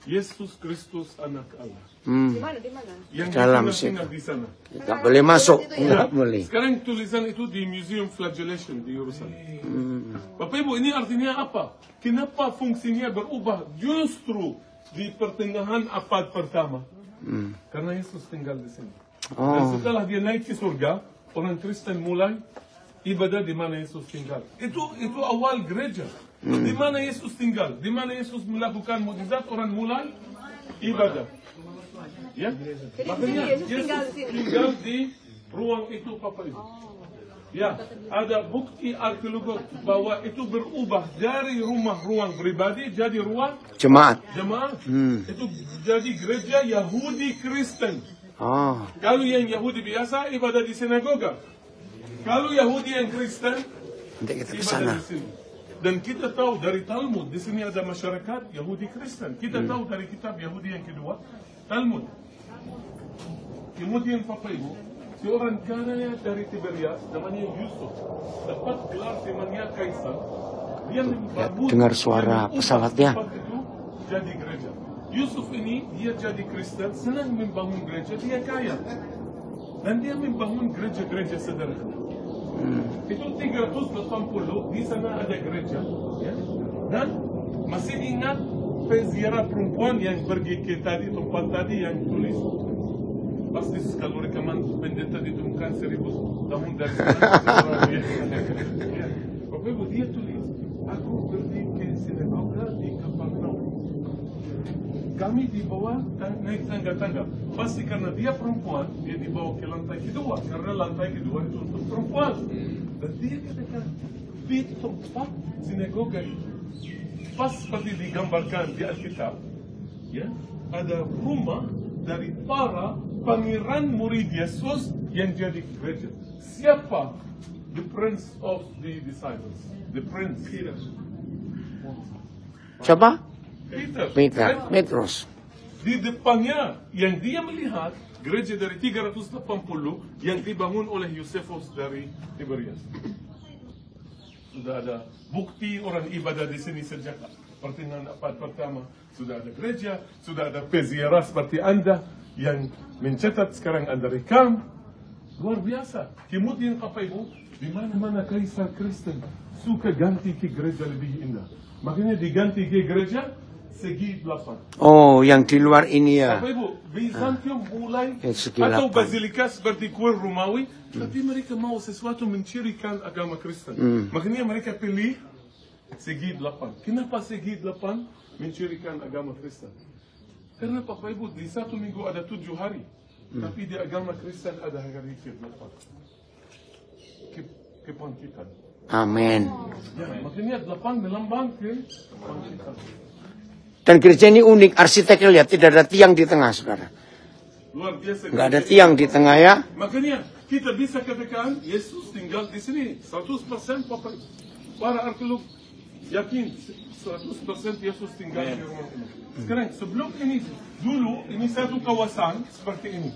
Yesus Kristus anak Allah. Di mana? Yang Dalam ditinggal di sana. Nggak boleh masuk, nggak boleh. Sekarang tulisan itu di Museum Flagellation di Yerusalem. Bapak Ibu, ini artinya apa? Kenapa fungsinya berubah justru di pertengahan abad pertama? Karena Yesus tinggal di sini. Dan setelah dia naik ke surga, orang Kristen mulai ibadah di mana Yesus tinggal. Itu awal gereja. Di mana Yesus tinggal, di mana Yesus melakukan mukjizat, orang mulai ibadah. Ya, makanya Yesus tinggal di ruang itu, Bapak Ibu. Ya, ada bukti arkeologi bahwa itu berubah dari rumah ruang pribadi jadi ruang Jemaat. Itu jadi gereja Yahudi Kristen. Kalau yang Yahudi biasa ibadah di sinagoga. Kalau Yahudi yang Kristen Nanti kita ke ibadah sana. di sini. Dan kita tahu dari Talmud di sini ada masyarakat Yahudi Kristen. Kita tahu dari kitab Yahudi yang kedua, Talmud. Kemudian Bapak Ibu, seorang kaya dari Tiberias namanya Yusuf dapat gelar temannya Kaisar. Dia membangun dengar suara pesawatnya. tempat itu jadi gereja. Yusuf ini dia jadi Kristen, senang membangun gereja, dia kaya. Dan dia membangun gereja-gereja sederhana. Itu 380 di sana ada gereja, ya. Dan masih ingat peziarah perempuan yang pergi ke tempat tadi yang tulis. Pasti kalau rekaman pendeta ditemukan 1000 tahun dari sana. Ya. Bapak Ibu, dia tulis, aku pergi ke sinagoga di Kapernaum. Kami dibawa naik tangga-tangga. Pasti karena dia perempuan, dia dibawa ke lantai kedua. Karena lantai kedua itu untuk perempuan. Dan dia katakan, di tempat sinagoga itu, pas seperti digambarkan di Alkitab, ya, ada rumah dari para pangeran murid Yesus yang jadi gereja. Siapa? The Prince of the Disciples. The Prince. Peter. Siapa? Peter. Petrus. Di depannya yang dia melihat gereja dari 380 yang dibangun oleh Yosefus dari Tiberias. Sudah ada bukti orang ibadah di sini sejak pertengahan abad pertama. Sudah ada gereja, sudah ada peziarah seperti Anda yang mencatat sekarang Anda rekam. Luar biasa. Kemudian Bapak Ibu, di mana-mana Kaisar Kristen suka ganti ke gereja lebih indah. Makanya diganti ke gereja segi 8. Oh, yang di luar ini ya. Bapak Ibu, Bizantium mulai Segi atau 8. basilika seperti kuil Romawi, tapi mereka mau sesuatu mencirikan agama Kristen. Makanya mereka pilih segi 8. Kenapa segi 8 mencirikan agama Kristen? Karena Bapak Ibu, di satu minggu ada 7 hari. Tapi di agama Kristen ada hari ke-8. Kebangkitan. Amin. Ya, makanya 8 melambang kebangkitan. Dan gereja ini unik, arsiteknya lihat, tidak ada tiang di tengah, saudara. Luar biasa. Nggak ada tiang di tengah ya. Makanya kita bisa katakan Yesus tinggal di sini 100%. Para arkeolog yakin 100% Yesus tinggal di rumah ini. Sekarang sebelum ini, dulu ini satu kawasan seperti ini.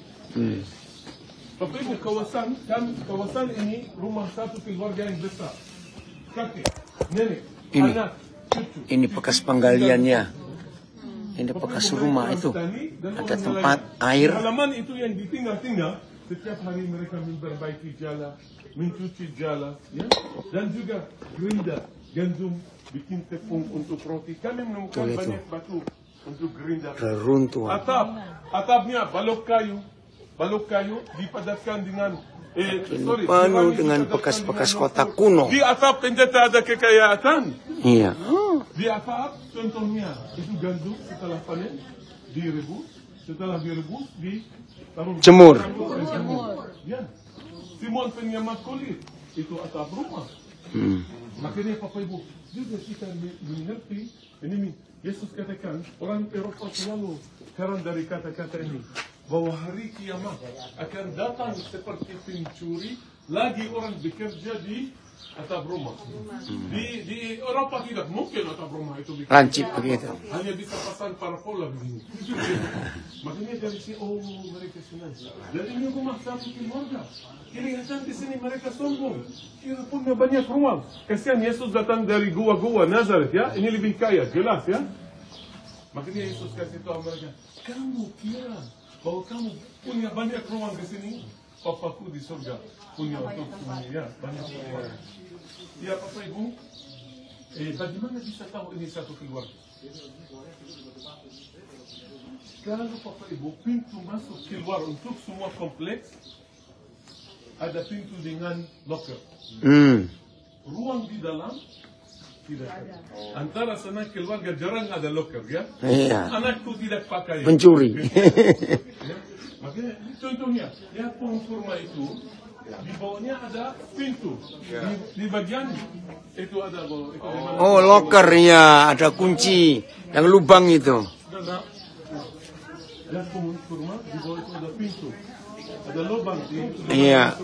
Bapak Ibu, kawasan ini rumah satu keluarga yang besar. Kakek, nenek, Ini. anak, cucu. Ini bekas penggaliannya. Ini bekas rumah itu. Ada tempat air. Halaman itu yang ditinggal-tinggal. Setiap hari mereka memperbaiki jala, mencuci jala, ya? Dan juga gerinda, gandum, bikin tepung untuk roti. Kami menemukan Betul, banyak batu untuk gerinda. Reruntuhan. Atapnya balok kayu dipadatkan dengan Penuh dengan bekas-bekas kota kuno. Di atap pendeta ada kekayaan. Iya. Di atap contohnya itu gandum setelah panen direbus, setelah direbus ditaruh Jemur. Ya. Simon penyemat kulit itu atap rumah. Makanya Bapak Ibu juga kita mengerti ini. Yesus katakan orang Eropa selalu sekarang dari kata-kata ini bahwa hari kiamat akan datang seperti pencuri, lagi orang bekerja di atap rumah. Di Eropa tidak mungkin atap rumah itu bikin. Lancip begitu. Hanya bisa pasang parabola begini. Makanya dari sini, oh mereka senang. Dan ini rumah satu keluarga. Kelihatan di sini mereka sombong. Kira punya banyak ruang. Kasihan Yesus datang dari gua-gua Nazaret ya. Ini lebih kaya, jelas ya. Makanya Yesus kasih tahu mereka, kamu kira bahwa kamu punya banyak ruang di sini? Papaku di surga punya untuk ya banyak ruang. Ya Bapak Ibu, bagaimana bisa tahu ini satu keluarga? Kalau Bapak Ibu pintu masuk keluar untuk semua kompleks ada pintu dengan locker. Ruang di dalam tidak ada. Antara sana keluarga jarang ada locker ya. Iya. Anakku tidak pakai. Pencuri. Ya. Makanya contohnya ya pohon kurma itu di bawahnya ada pintu. Di bagian itu ada bawah. Itu Oh, locker ya, ada kunci yang lubang itu. Dan pohon kurma di bawah itu ada pintu. Ada lubang di Iya.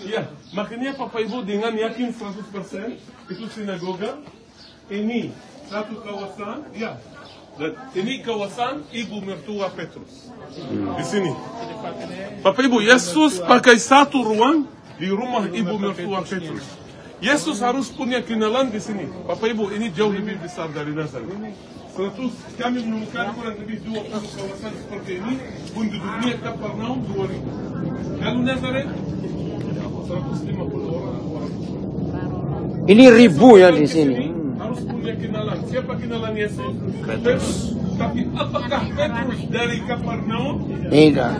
Ya, makanya Bapak Ibu dengan yakin 100% itu sinagoga. Ini satu kawasan, ya. Dan ini kawasan ibu mertua Petrus. Di sini. Bapak Ibu, Yesus pakai satu ruang di rumah ibu mertua Petrus. Yesus harus punya kenalan di sini. Bapak Ibu, ini jauh lebih besar dari Nazaret. Terus kami menemukan kurang lebih 20 kawasan seperti ini. Penduduknya Kapernaum 2000. Kalau Nazaret 150 orang. Ini ribu ya di sini. Harus punya kenalan. Siapa kenalan Yesus? Petrus. Tapi apakah Petrus dari Kapernaum? Tidak.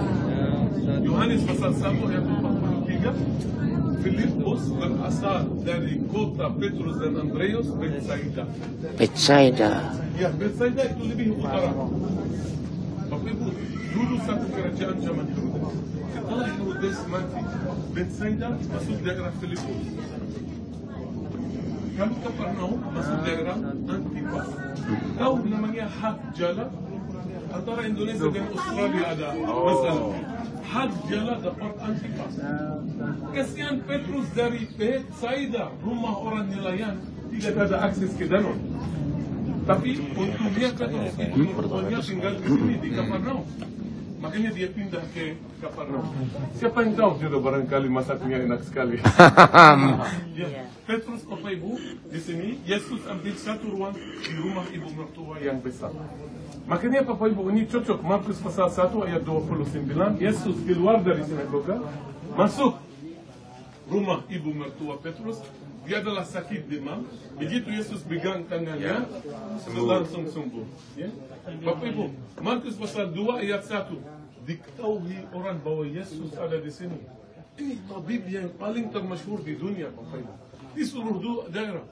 Yohanes pasal 1 ayat 43. Filipus berasal dari kota Petrus dan Andreas, Betsaida. Betsaida. Ya, Betsaida itu lebih utara. Bapak Ibu, dulu satu kerajaan zaman Herodes. Setelah Herodes mati, Betsaida masuk daerah Filipus. Kalau Kapernaum masuk daerah Antipas. Tahu namanya Hak Jala? Antara Indonesia dan Australia ada masalah. Hak Jala dapat Antipas. Kasihan Petrus dari Betsaida, rumah orang nelayan, tidak ada akses ke danau. Tapi untungnya Petrus itu mertuanya tinggal di sini di Kapernaum. Makanya dia pindah ke Kapernaum. Siapa yang tahu juga barangkali masaknya enak sekali. Ya, Petrus Bapak Ibu di sini Yesus ambil satu ruang di rumah ibu mertua yang besar. Makanya Bapak Ibu ini cocok Markus pasal 1 ayat 29. Yesus keluar dari sinagoga, masuk rumah ibu mertua Petrus. Dia adalah sakit demam. Begitu Yesus pegang tangannya, langsung sembuh. Ya? Bapak Ibu, Markus pasal 2 ayat 1. Diketahui orang bahwa Yesus ada di sini. Ini tabib yang paling termasyhur di dunia, Bapak Ibu. Di seluruh daerah.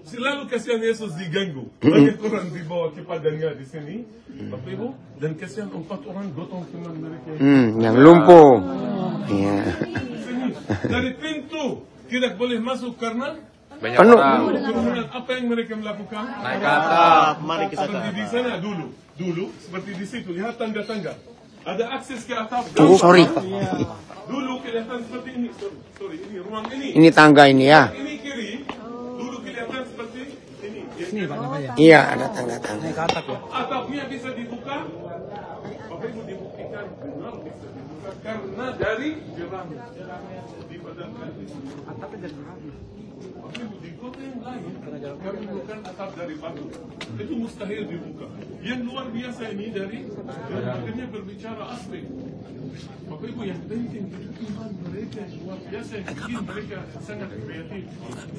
Selalu kasihan Yesus diganggu. Banyak orang dibawa kepadanya di sini, Bapak Ibu. Dan kasihan 4 orang gotong teman mereka. Yang lumpuh. Iya. Dari pintu tidak boleh masuk karena Penuh. kerumunan. Apa yang mereka melakukan? Naik ke atap, mari ke Seperti di sana dulu seperti di situ, lihat tangga-tangga. Ada akses ke atap. Oh, sorry. Dulu kelihatan seperti ini. Sorry, ini ruang ini. Ini tangga ini ya. Ini kiri. Dulu kelihatan seperti ini. Ini Pak namanya. Iya, ada tangga-tangga. Naik ke atap ya. Atapnya bisa dibuka. Bapak Ibu dibuktikan benar bisa dibuka karena dari jerami. Di badan kaki. Atapnya dari jerami. Bapak Ibu di kota yang lain kami bukan atap dari batu. Itu mustahil dibuka. Yang luar biasa ini dari akhirnya berbicara asli. Bapak Ibu yang penting itu iman mereka yang luar biasa yang bikin mereka sangat kreatif.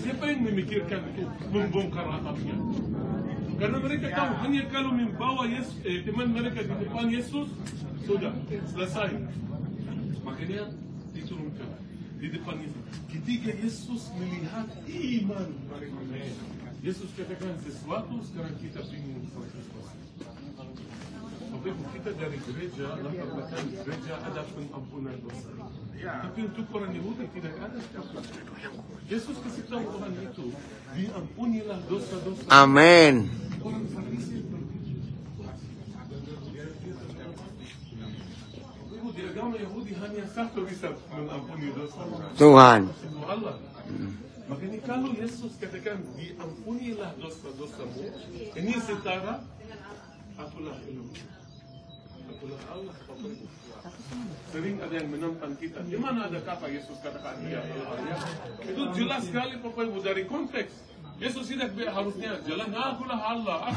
Siapa yang memikirkan itu membongkar atapnya? Karena mereka tahu hanya kalau membawa teman mereka di depan Yesus sudah selesai. Makanya diturunkan di depan Yesus. Ketika Yesus melihat iman mereka, Yesus katakan sesuatu sekarang kita ingin sesuatu. Bapak Ibu, kita dari gereja, latar belakang gereja ada pengampunan dosa. Tapi untuk orang Yahudi tidak ada. Yesus kasih tahu orang itu, diampunilah dosa-dosa. Amin. Orang Farisi Ibu, di agama Yahudi hanya satu bisa mengampuni dosa. Tuhan. Itu Allah. Makanya kalau Yesus katakan diampunilah dosa-dosamu, ini setara akulah Elohim, akulah Allah. Sering ada yang menentang kita. Di mana ada kata Yesus katakan dia Allah? Itu jelas sekali Bapak Ibu dari konteks. Yesus tidak harusnya jalan akulah Allah.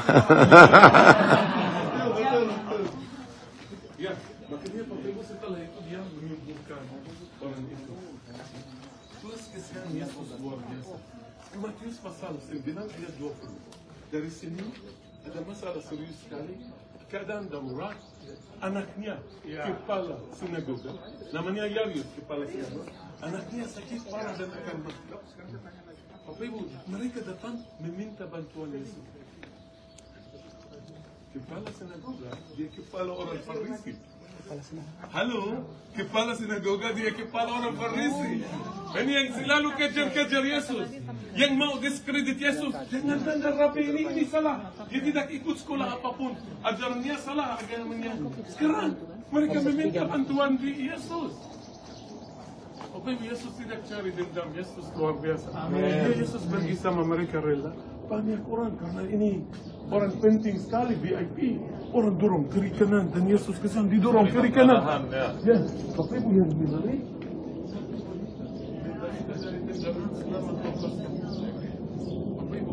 Ya, makanya Bapak Ibu setelah itu dia menyembuhkan orang itu. Plus kesian Yesus luar biasa. Matius pasal 9 ayat 20. Dari sini ada masalah serius sekali. Keadaan darurat. Anaknya kepala sinagoga, namanya Yairus, kepala sinagoga. Anaknya sakit parah dan akan mati. Bapak Ibu, mereka datang meminta bantuan Yesus. Kepala sinagoga, dia kepala orang Farisi. Halo, kepala sinagoga dia kepala orang Farisi. Ini yang selalu kejar-kejar Yesus, yang mau diskredit Yesus. Jangan tanda rapi ini salah. Dia tidak ikut sekolah apapun. Ajarannya salah, agamanya. Sekarang mereka meminta bantuan di Yesus. Bapak Ibu, Yesus tidak cari dendam. Yesus luar biasa. Amin. Yesus pergi sama mereka rela. Banyak orang karena ini orang penting sekali VIP. Orang dorong kiri kanan dan Yesus kesan didorong kiri kanan. Ya, Bapak Ibu yang menarik. Bapak Ibu,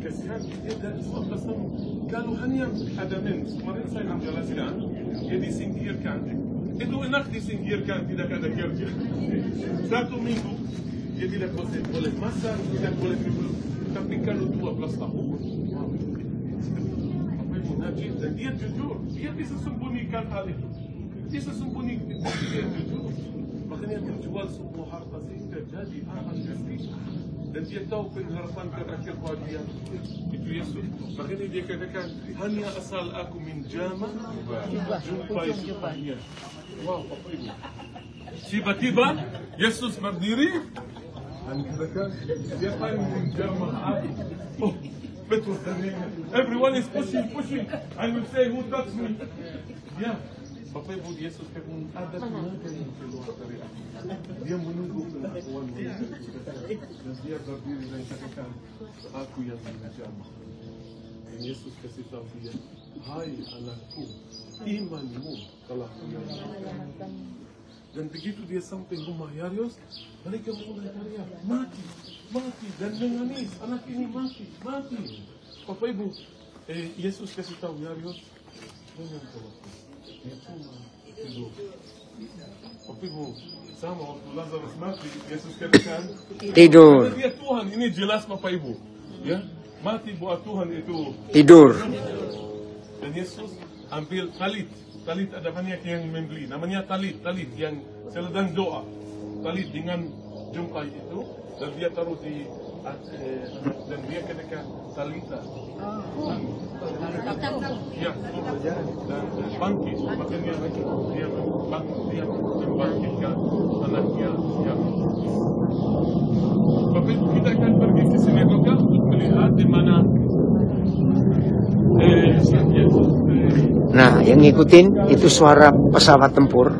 kasihan dia dari suatu sama. Kalau hanya ada kemarin saya menjelaskan, dia disingkirkan. Itu enak disingkirkan, tidak ada kerja. 1 minggu, dia tidak boleh masak, tidak boleh minum. Tapi kalau 12 tahun, dan dia jujur, dia bisa sembunyikan hal itu. Bisa sembunyikan, dia jujur. Makanya dia jual semua harta sehingga jadi aman istri. Dan dia tahu pengharapan terakhir buat dia itu Yesus. Makanya dia katakan, hanya asal aku menjamah, jumpai supaya. Wow, Bapak Ibu. Tiba-tiba Yesus berdiri dan katakan, siapa yang menjamah aku? Oh, betul. Everyone is pushing. I will say, who touched me? Ya, Bapak Ibu, Yesus katakan, ada tenaga yang keluar dari aku. Dia menunggu pengakuan Yesus. Dan dia berdiri dan katakan, aku yang menjamah. Dan Yesus kasih tahu dia, hai anakku, imanmu telah menyelamatkan. Dan begitu dia sampai rumah Yairus, mereka mulai teriak, mati, dan menangis, anak ini mati. Bapak Ibu, Yesus kasih tahu Yairus, jangan khawatir, dia cuma tidur. Bapak Ibu, sama waktu Lazarus mati, Yesus katakan tidur. Dia Tuhan, ini jelas Bapak Ibu, ya, mati buat Tuhan itu tidur. Dan Yesus ambil talit ada banyak yang membeli, namanya talit yang sedang doa, talit dengan jumpai itu, dan dia taruh di dan dia katakan talita, ya, dan bangkit, makanya dia membangkitkan anaknya yang. Bapak Ibu, kita akan pergi ke sinagoga untuk melihat di mana nah, yang ngikutin itu suara pesawat tempur.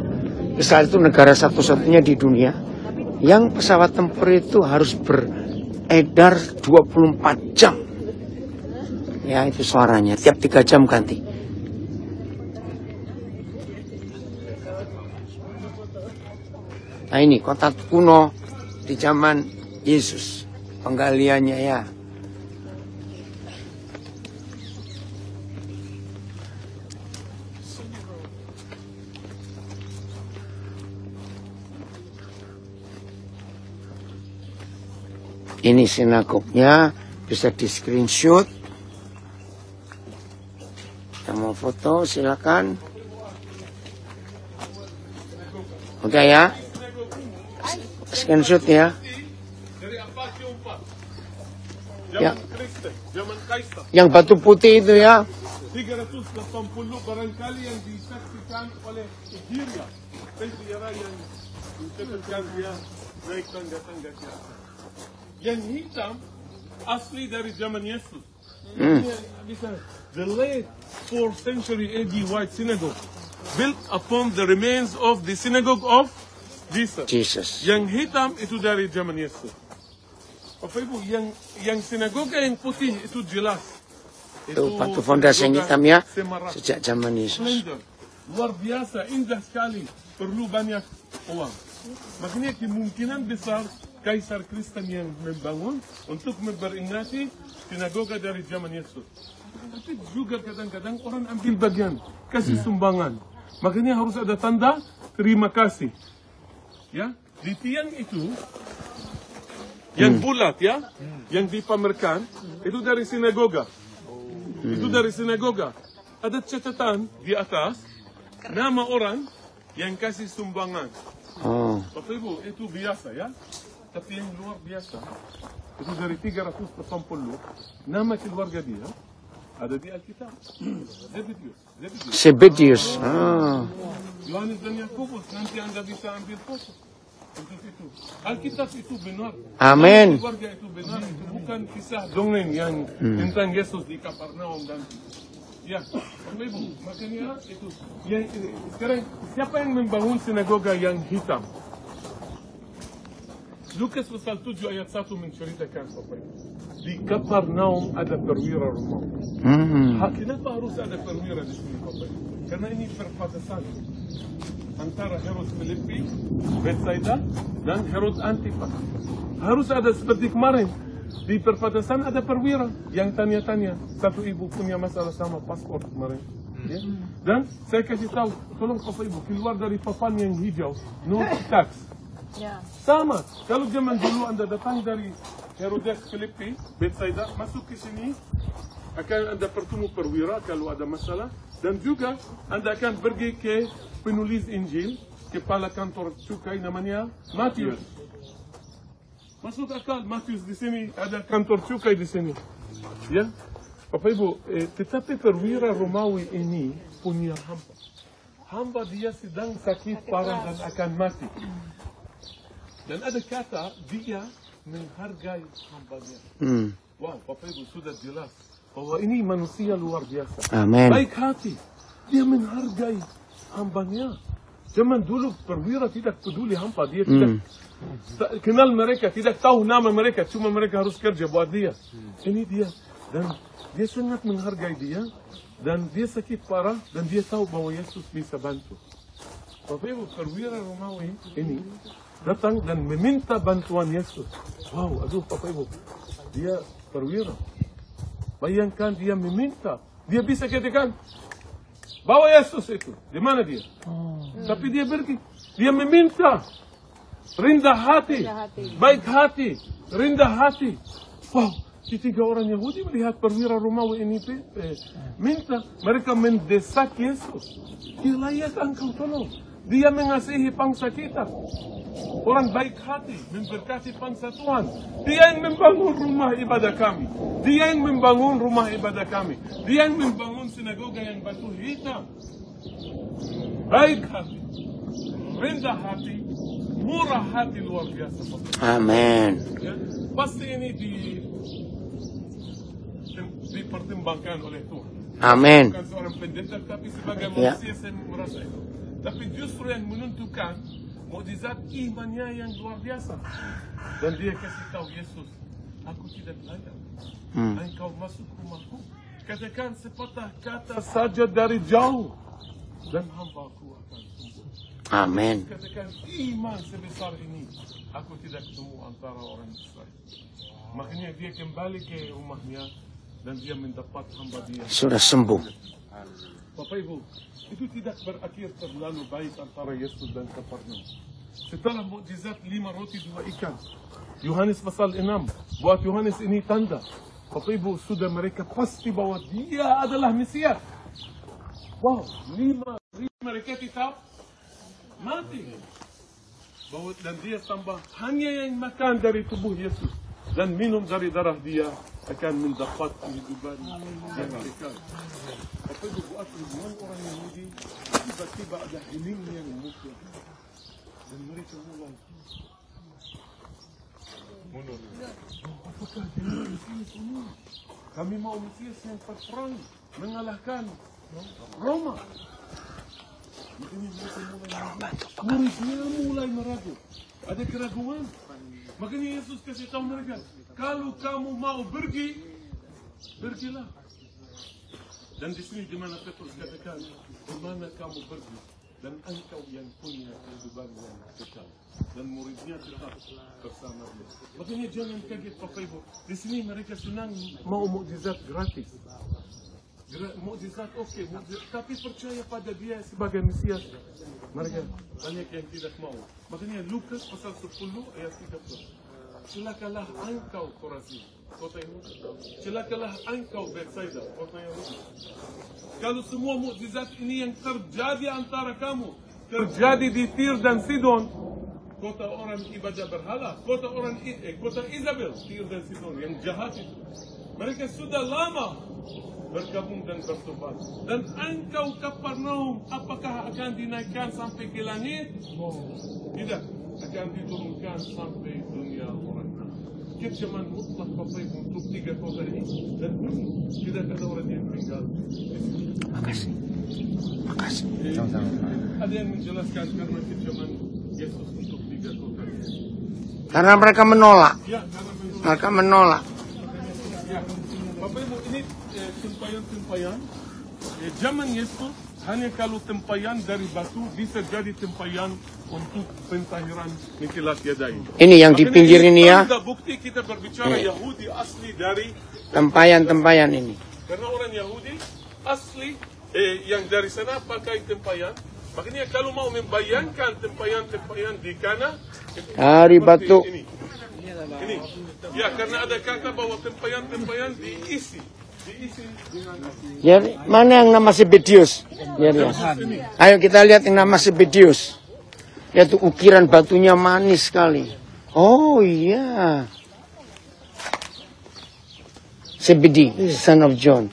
Israel itu negara satu-satunya di dunia yang pesawat tempur itu harus beredar 24 jam. Ya, itu suaranya. Tiap 3 jam ganti. Nah, ini kota kuno di zaman Yesus. Penggaliannya ya. Ini sinagognya, bisa di screenshot. Yang mau foto silakan. Udah ya, screenshot ya. Ya. Yang batu putih itu ya. 380 barangkali yang disaksikan oleh Syria. Penjara yang dikatakan dia naik tangga-tangga ke atas. Yang hitam asli dari zaman Yesus. The late 4th century AD white synagogue built upon the remains of the synagogue of Jesus. Yang hitam itu dari zaman Yesus. Bapak Ibu, yang sinagoga yang putih itu jelas. Itu batu fondasi yang hitam ya, Semarang. sejak zaman Yesus. Splendor. Luar biasa, indah sekali. Perlu banyak uang. Makanya kemungkinan besar Kaisar Kristen yang membangun untuk memperingati sinagoga dari zaman Yesus. Tapi juga kadang-kadang orang ambil bagian, kasih sumbangan. Makanya harus ada tanda terima kasih. Ya, di tiang itu yang bulat ya, yang dipamerkan itu dari sinagoga. Itu dari sinagoga. Ada catatan di atas nama orang yang kasih sumbangan. Bapak Ibu, itu biasa ya. Tapi yang luar biasa itu dari 380 nama keluarga dia ada di Alkitab. Zebedius. Yohanes dan Yakobus, nanti Anda bisa ambil foto untuk itu. Alkitab itu benar. Amin. Keluarga itu benar. Itu bukan kisah dongeng yang tentang Yesus di Kapernaum dan ya, Bapak Ibu, makanya itu. Sekarang siapa yang membangun sinagoga yang hitam? Lukas pasal 7 ayat 1 menceritakan Bapak Ibu. Di Kapernaum ada perwira Romawi. Kenapa harus ada perwira di sini Bapak Ibu? Karena ini perbatasan antara Herod Filipi, Betsaida, dan Herod Antipas. Harus ada seperti kemarin. Di perbatasan ada perwira yang tanya-tanya. Satu ibu punya masalah sama paspor kemarin. Ya? Dan saya kasih tahu, tolong Bapak Ibu, keluar dari papan yang hijau, no tax. Sama, kalau zaman dulu Anda datang dari Herodes Filipi, Betsaida, masuk ke sini, akan Anda bertemu perwira kalau ada masalah, dan juga Anda akan pergi ke penulis Injil, kepala kantor cukai namanya Matius. Masuk akal, Matius di sini, ada kantor cukai di sini. Ya, Bapak Ibu, tetapi perwira Romawi ini punya hamba. Hamba dia sedang sakit parah dan akan mati. Dan ada kata, dia menghargai hambanya. Wow, Bapak Ibu sudah jelas bahwa ini manusia luar biasa. Amin. Baik hati, dia menghargai hambanya. Zaman dulu perwira tidak peduli hamba, dia tidak kenal mereka, tidak tahu nama mereka, cuma mereka harus kerja buat dia. Ini dia, dan dia sangat menghargai dia, dan dia sakit parah, dan dia tahu bahwa Yesus bisa bantu. Bapak Ibu, perwira Romawi ini datang dan meminta bantuan Yesus. Wow, aduh Bapak Ibu, dia perwira. Bayangkan dia meminta, dia bisa katakan, bawa Yesus itu, di mana dia? Tapi dia pergi, dia meminta, rendah hati, baik hati, rendah hati. Wow, tiga orang Yahudi melihat perwira Romawi ini minta, mereka mendesak Yesus. Dia layak engkau tolong. Dia mengasihi bangsa kita. Orang baik hati, memberkati bangsa Tuhan. Dia yang membangun rumah ibadah kami. Dia yang membangun rumah ibadah kami. Dia yang membangun sinagoga yang batu hitam. Baik hati, rendah hati, murah hati luar biasa. Amin. Ya, pasti ini dipertimbangkan oleh Tuhan. Amin. Bukan seorang pendeta, tapi sebagai manusia saya merasa itu. Tapi justru yang menentukan mukjizat imannya yang luar biasa. Dan dia kasih tahu Yesus, aku tidak layak. Engkau masuk rumahku. Katakan sepatah kata saja dari jauh, dan hamba-Ku akan sembuh. Amin. Katakan iman sebesar ini, aku tidak ketemu antara orang Israel. Makanya dia kembali ke rumahnya, dan dia mendapat hamba dia. Sudah sembuh. Bapak Ibu, itu tidak berakhir terlalu baik antara Yesus dan Kapernaum. Setelah mukjizat 5 roti 2 ikan, Yohanes pasal 6, buat Yohanes ini tanda. Bapak Ibu, sudah mereka pasti bahwa dia adalah Mesias. Wow, 5 mereka tetap mati. Bahwa, dan dia tambah, hanya yang makan dari tubuh Yesus dan minum dari darah dia akan mendapat kehidupan yang kekal. Bapak Ibu, buat ribuan orang Yahudi, tiba-tiba ada healing yang muncul. Dan mereka mulai mundur. Apakah dia Mesias ini? Kami mau Mesias yang berperang, mengalahkan Roma. Muridnya mulai meragu. Ada keraguan. Makanya Yesus kasih tahu mereka, kalau kamu mau pergi, pergilah. Dan di sini di mana Petrus katakan, di mana kamu pergi, dan engkau yang punya kehidupan yang kekal. Dan muridnya tetap bersama dia. Makanya jangan kaget Bapak Ibu. Di sini mereka senang mau mukjizat gratis. Mukjizat oke, tapi percaya pada dia sebagai Mesias. Mereka banyak yang tidak mau. Makanya Lukas pasal 10 ayat 30. Celakalah engkau Korazin, kota Yahudi. Celakalah engkau Betsaida, kota Yahudi. Kalau semua mukjizat ini yang terjadi antara kamu, terjadi di Tyr dan Sidon, kota orang ibadah berhala, kota Isabel, Tyr dan Sidon yang jahat itu. Mereka sudah lama bergabung dan bertobat. Dan engkau Kapernaum, apakah akan dinaikkan sampai ke langit? Tidak, akan diturunkan sampai dunia orang. Kecaman mutlak Bapak Ibu untuk 3 kota ini, dan tidak ada orang yang tinggal di sini. Makasih. Ada yang menjelaskan karena kecaman Yesus untuk 3 kota ini. Karena mereka menolak. Ya, karena Mereka menolak. ya. Bapak Ibu, ini tempayan-tempayan. Zaman Yesus hanya kalau tempayan dari batu bisa jadi tempayan untuk pentahiran Nikolas Yadai. Ini yang di pinggir ini ya. Tanda bukti kita berbicara Yahudi asli dari Tempayan-tempayan ini. karena orang Yahudi asli yang dari sana pakai tempayan. Makanya kalau mau membayangkan tempayan-tempayan di Kana Dari batu. ini. Ya, karena ada kata bahwa tempayan-tempayan diisi dengan Jadi, mana yang nama Zebedius? Ayo kita lihat yang nama Zebedius. Lihat tuh ukiran batunya manis sekali. Oh iya. Zebedi, son of John.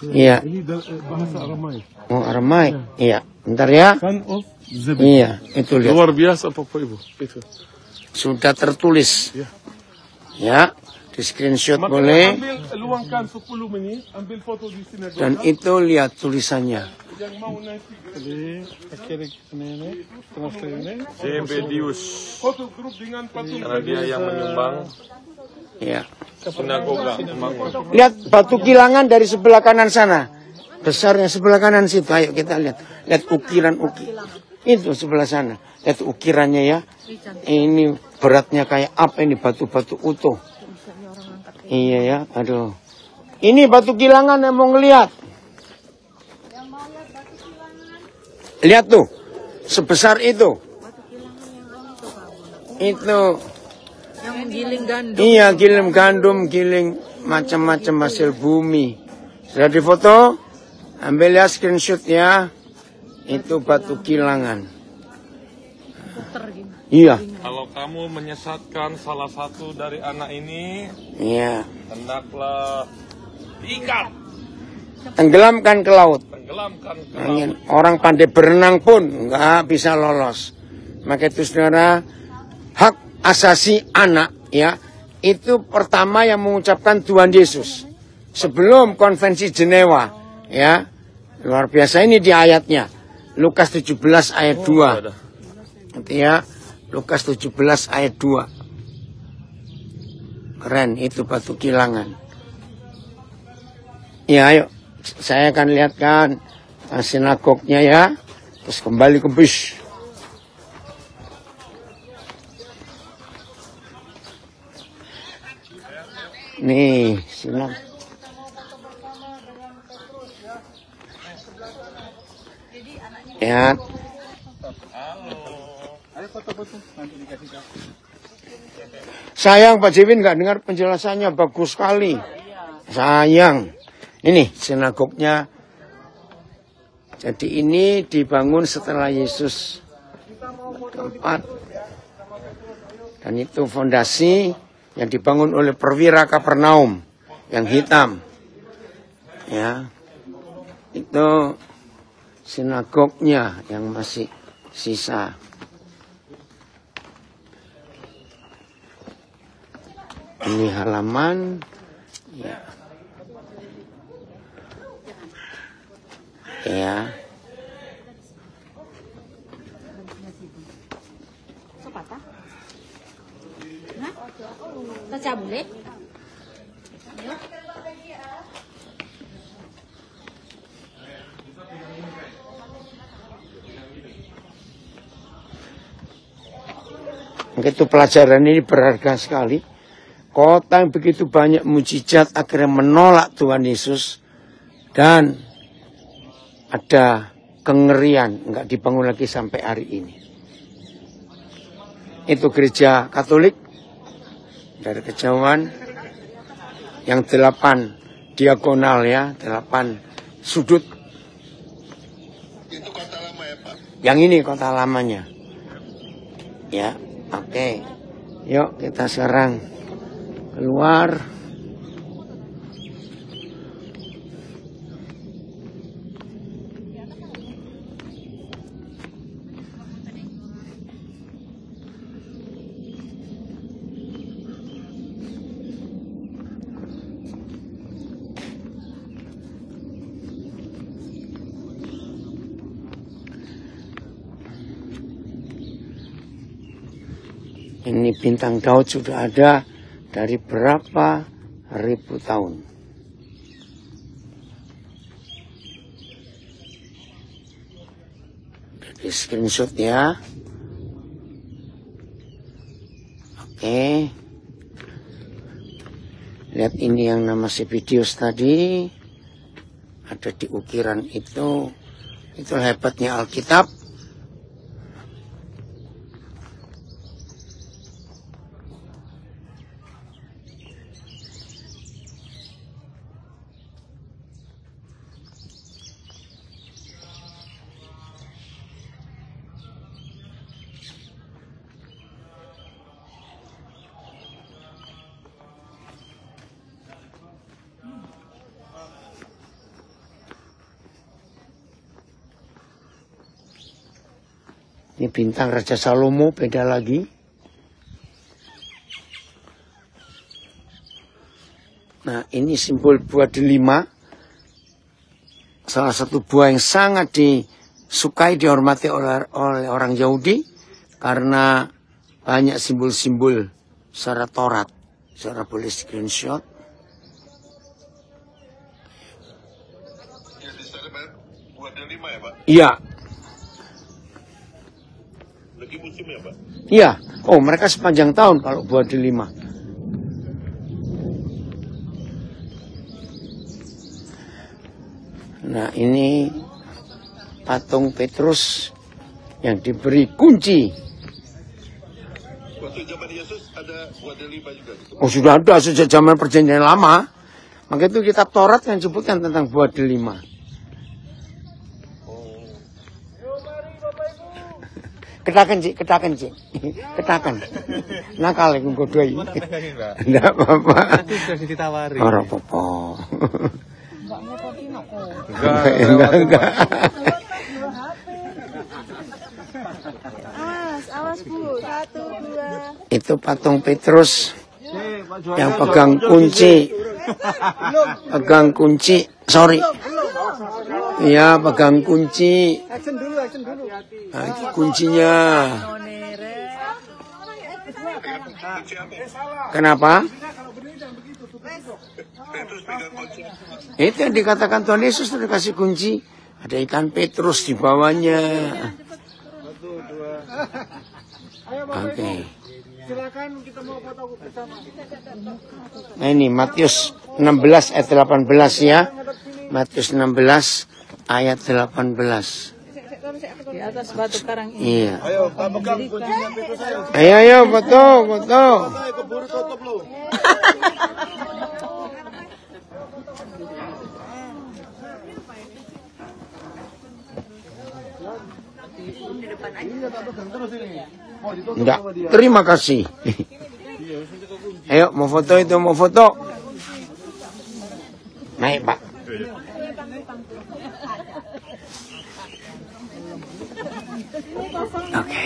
Iya. ini bahasa Aramai. Oh, Aramai. Iya. Bentar ya. Son of Zebedee. Iya, itu lihat. Luar biasa Bapak Ibu. Itu. Sudah tertulis. Ya. Ya, di screenshot Makanya boleh. luangkan 10 menit, ambil foto di sinagoga. Dan itu lihat tulisannya. Yang mau naik Zebedius, foto grup dengan patung karena dia yang menyumbang Ya. sinagoga membangun. Lihat batu kilangan dari sebelah kanan sana. Besarnya sebelah kanan situ. Ayo kita lihat. Lihat ukiran. Itu sebelah sana. Lihat ukirannya ya. Ini beratnya kayak apa ini, batu-batu utuh. Iya ya, aduh. Ini batu kilangan yang mau ngeliat. Lihat tuh. Sebesar itu. Itu. Yang giling gandum. Iya, giling gandum, giling macam-macam hasil bumi. Sudah difoto? Ambil ya screenshot ya. Itu batu kilangan. Iya. Kalau kamu menyesatkan salah satu dari anak ini, Iya. hendaklah diikat, Tenggelamkan ke laut. tenggelamkan ke laut. Orang pandai berenang pun nggak bisa lolos. Maka itu saudara, hak asasi anak ya itu pertama yang mengucapkan Tuhan Yesus sebelum konvensi Jenewa ya. Luar biasa ini di ayatnya. Lukas 17 ayat 2. Itu ya. Lukas 17 ayat 2. Keren itu batu kilangan. Ya ayo. Saya akan lihatkan sinagognya ya. Terus kembali ke bus. Nih, sinagog. Ya. Sayang Pak Jewin nggak dengar penjelasannya, bagus sekali. Sayang. Ini sinagognya. Jadi ini dibangun setelah Yesus keempat. Dan itu fondasi yang dibangun oleh perwira Kapernaum yang hitam. Ya. Itu sinagognya yang masih sisa. Ini halaman. Ya. Ya. Baca boleh? Yuk. Itu pelajaran ini berharga sekali. Kota yang begitu banyak mujizat akhirnya menolak Tuhan Yesus. Dan ada kengerian, nggak dibangun lagi sampai hari ini. Itu gereja Katolik dari kejauhan yang 8 diagonal ya, 8 sudut. Itu kota lama ya Pak? Yang ini kota lamanya. Ya, oke. Yuk kita sekarang keluar. Ini bintang Daud sudah ada dari berapa ribu tahun. Di screenshot ya. Oke. Lihat ini yang nama Zebedeus tadi. Ada di ukiran itu. Itu hebatnya Alkitab. Ini bintang Raja Salomo beda lagi. Nah ini simbol buah delima. Salah satu buah yang sangat disukai, dihormati oleh orang Yahudi. Karena banyak simbol-simbol secara Taurat. Secara boleh screenshot. Ya di sana Pak, buah delima ya Pak? Iya. Lagi musim ya Pak? Iya. Oh mereka sepanjang tahun kalau buah delima. Nah ini patung Petrus yang diberi kunci. Waktu zaman Yesus ada buah delima juga gitu? Oh sudah ada sejak zaman perjanjian lama. Maka itu kitab Taurat yang sebutkan tentang buah delima. Ketakan Cik, ketakan. Nakal iku godhoi. Enggak apa-apa. Nanti sudah ditawari. Ora apa-apa. Enggak. Awas Bu, 1, 2. Itu patung Petrus yang pegang kunci. Pegang kunci. Sorry. Iya, pegang kunci. Action dulu. Nah, itu kuncinya. Kenapa? Itu yang dikatakan Tuhan Yesus sudah kasih kunci. Ada ikan Petrus di bawahnya. Oke. Silakan kita mau foto bersama. Nah ini Matius 16 ayat 18 ya. Matius 16 ayat 18. Di atas batu karang ini. Iya. Ayo, pegang kuncinya Petrus ayo. Ayo foto. Ayo keburu tutup lu. Enggak. Terima kasih. Ayo mau foto itu mau foto. Naik Pak. Oke.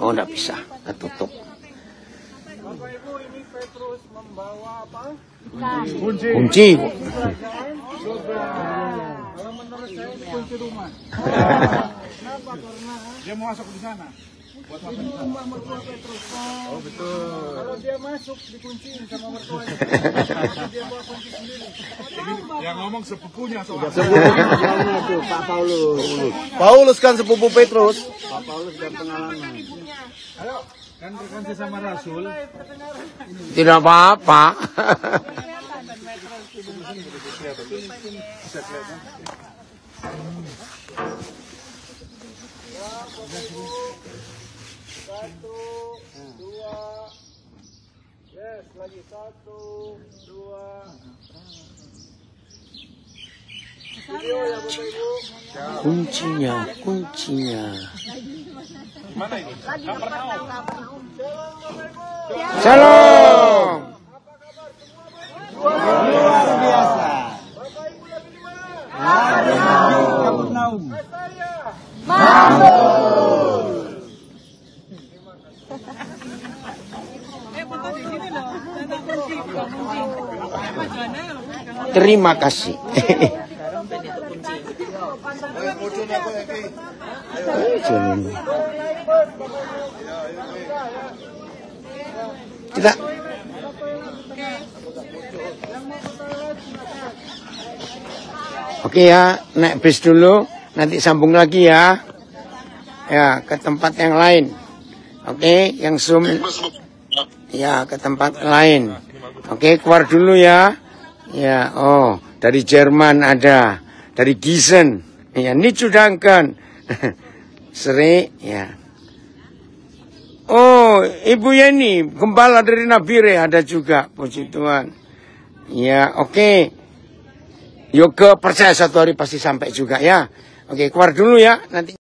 Oh enggak bisa. Ketutup. Bapak Ibu, ini Petrus membawa apa? Kunci. Kalau menurut saya ini kunci rumah. Kenapa? Karena dia mau masuk di sana. Itu rumah mertua Petrus. Oh betul. Kalau dia masuk dikunciin sama mertuanya. Dia bawa kunci sendiri. Yang ngomong sepupunya soalnya. Sepupunya tuh Pak Paulus. Paulus kan sepupu Petrus. Pak Paulus dan pengalaman. Ayo, kan rekan sesama Rasul. Tidak apa-apa. Satu, dua, yes, lagi 1, 2. Video ya Bapak Ibu. Kuncinya. Mana ini? Shalom. Luar biasa. Bapak Ibu lagi di mana? Kapernaum. Foto di sini loh. Tanda kunci. Pak Juana loh. Terima kasih. Kita oke ya, naik bis dulu, nanti sambung lagi ya. Ya, ke tempat yang lain. Oke, yang Zoom ya ke tempat lain. Oke, keluar dulu ya. Ya, oh, dari Jerman ada, dari Gießen. Ya, ini Duncan. Seri, ya. Oh, Ibu Yeni, gembala dari Nabire ada juga, puji Tuhan. Ya, oke. Yoga percaya satu hari pasti sampai juga ya. Oke, keluar dulu ya, nanti.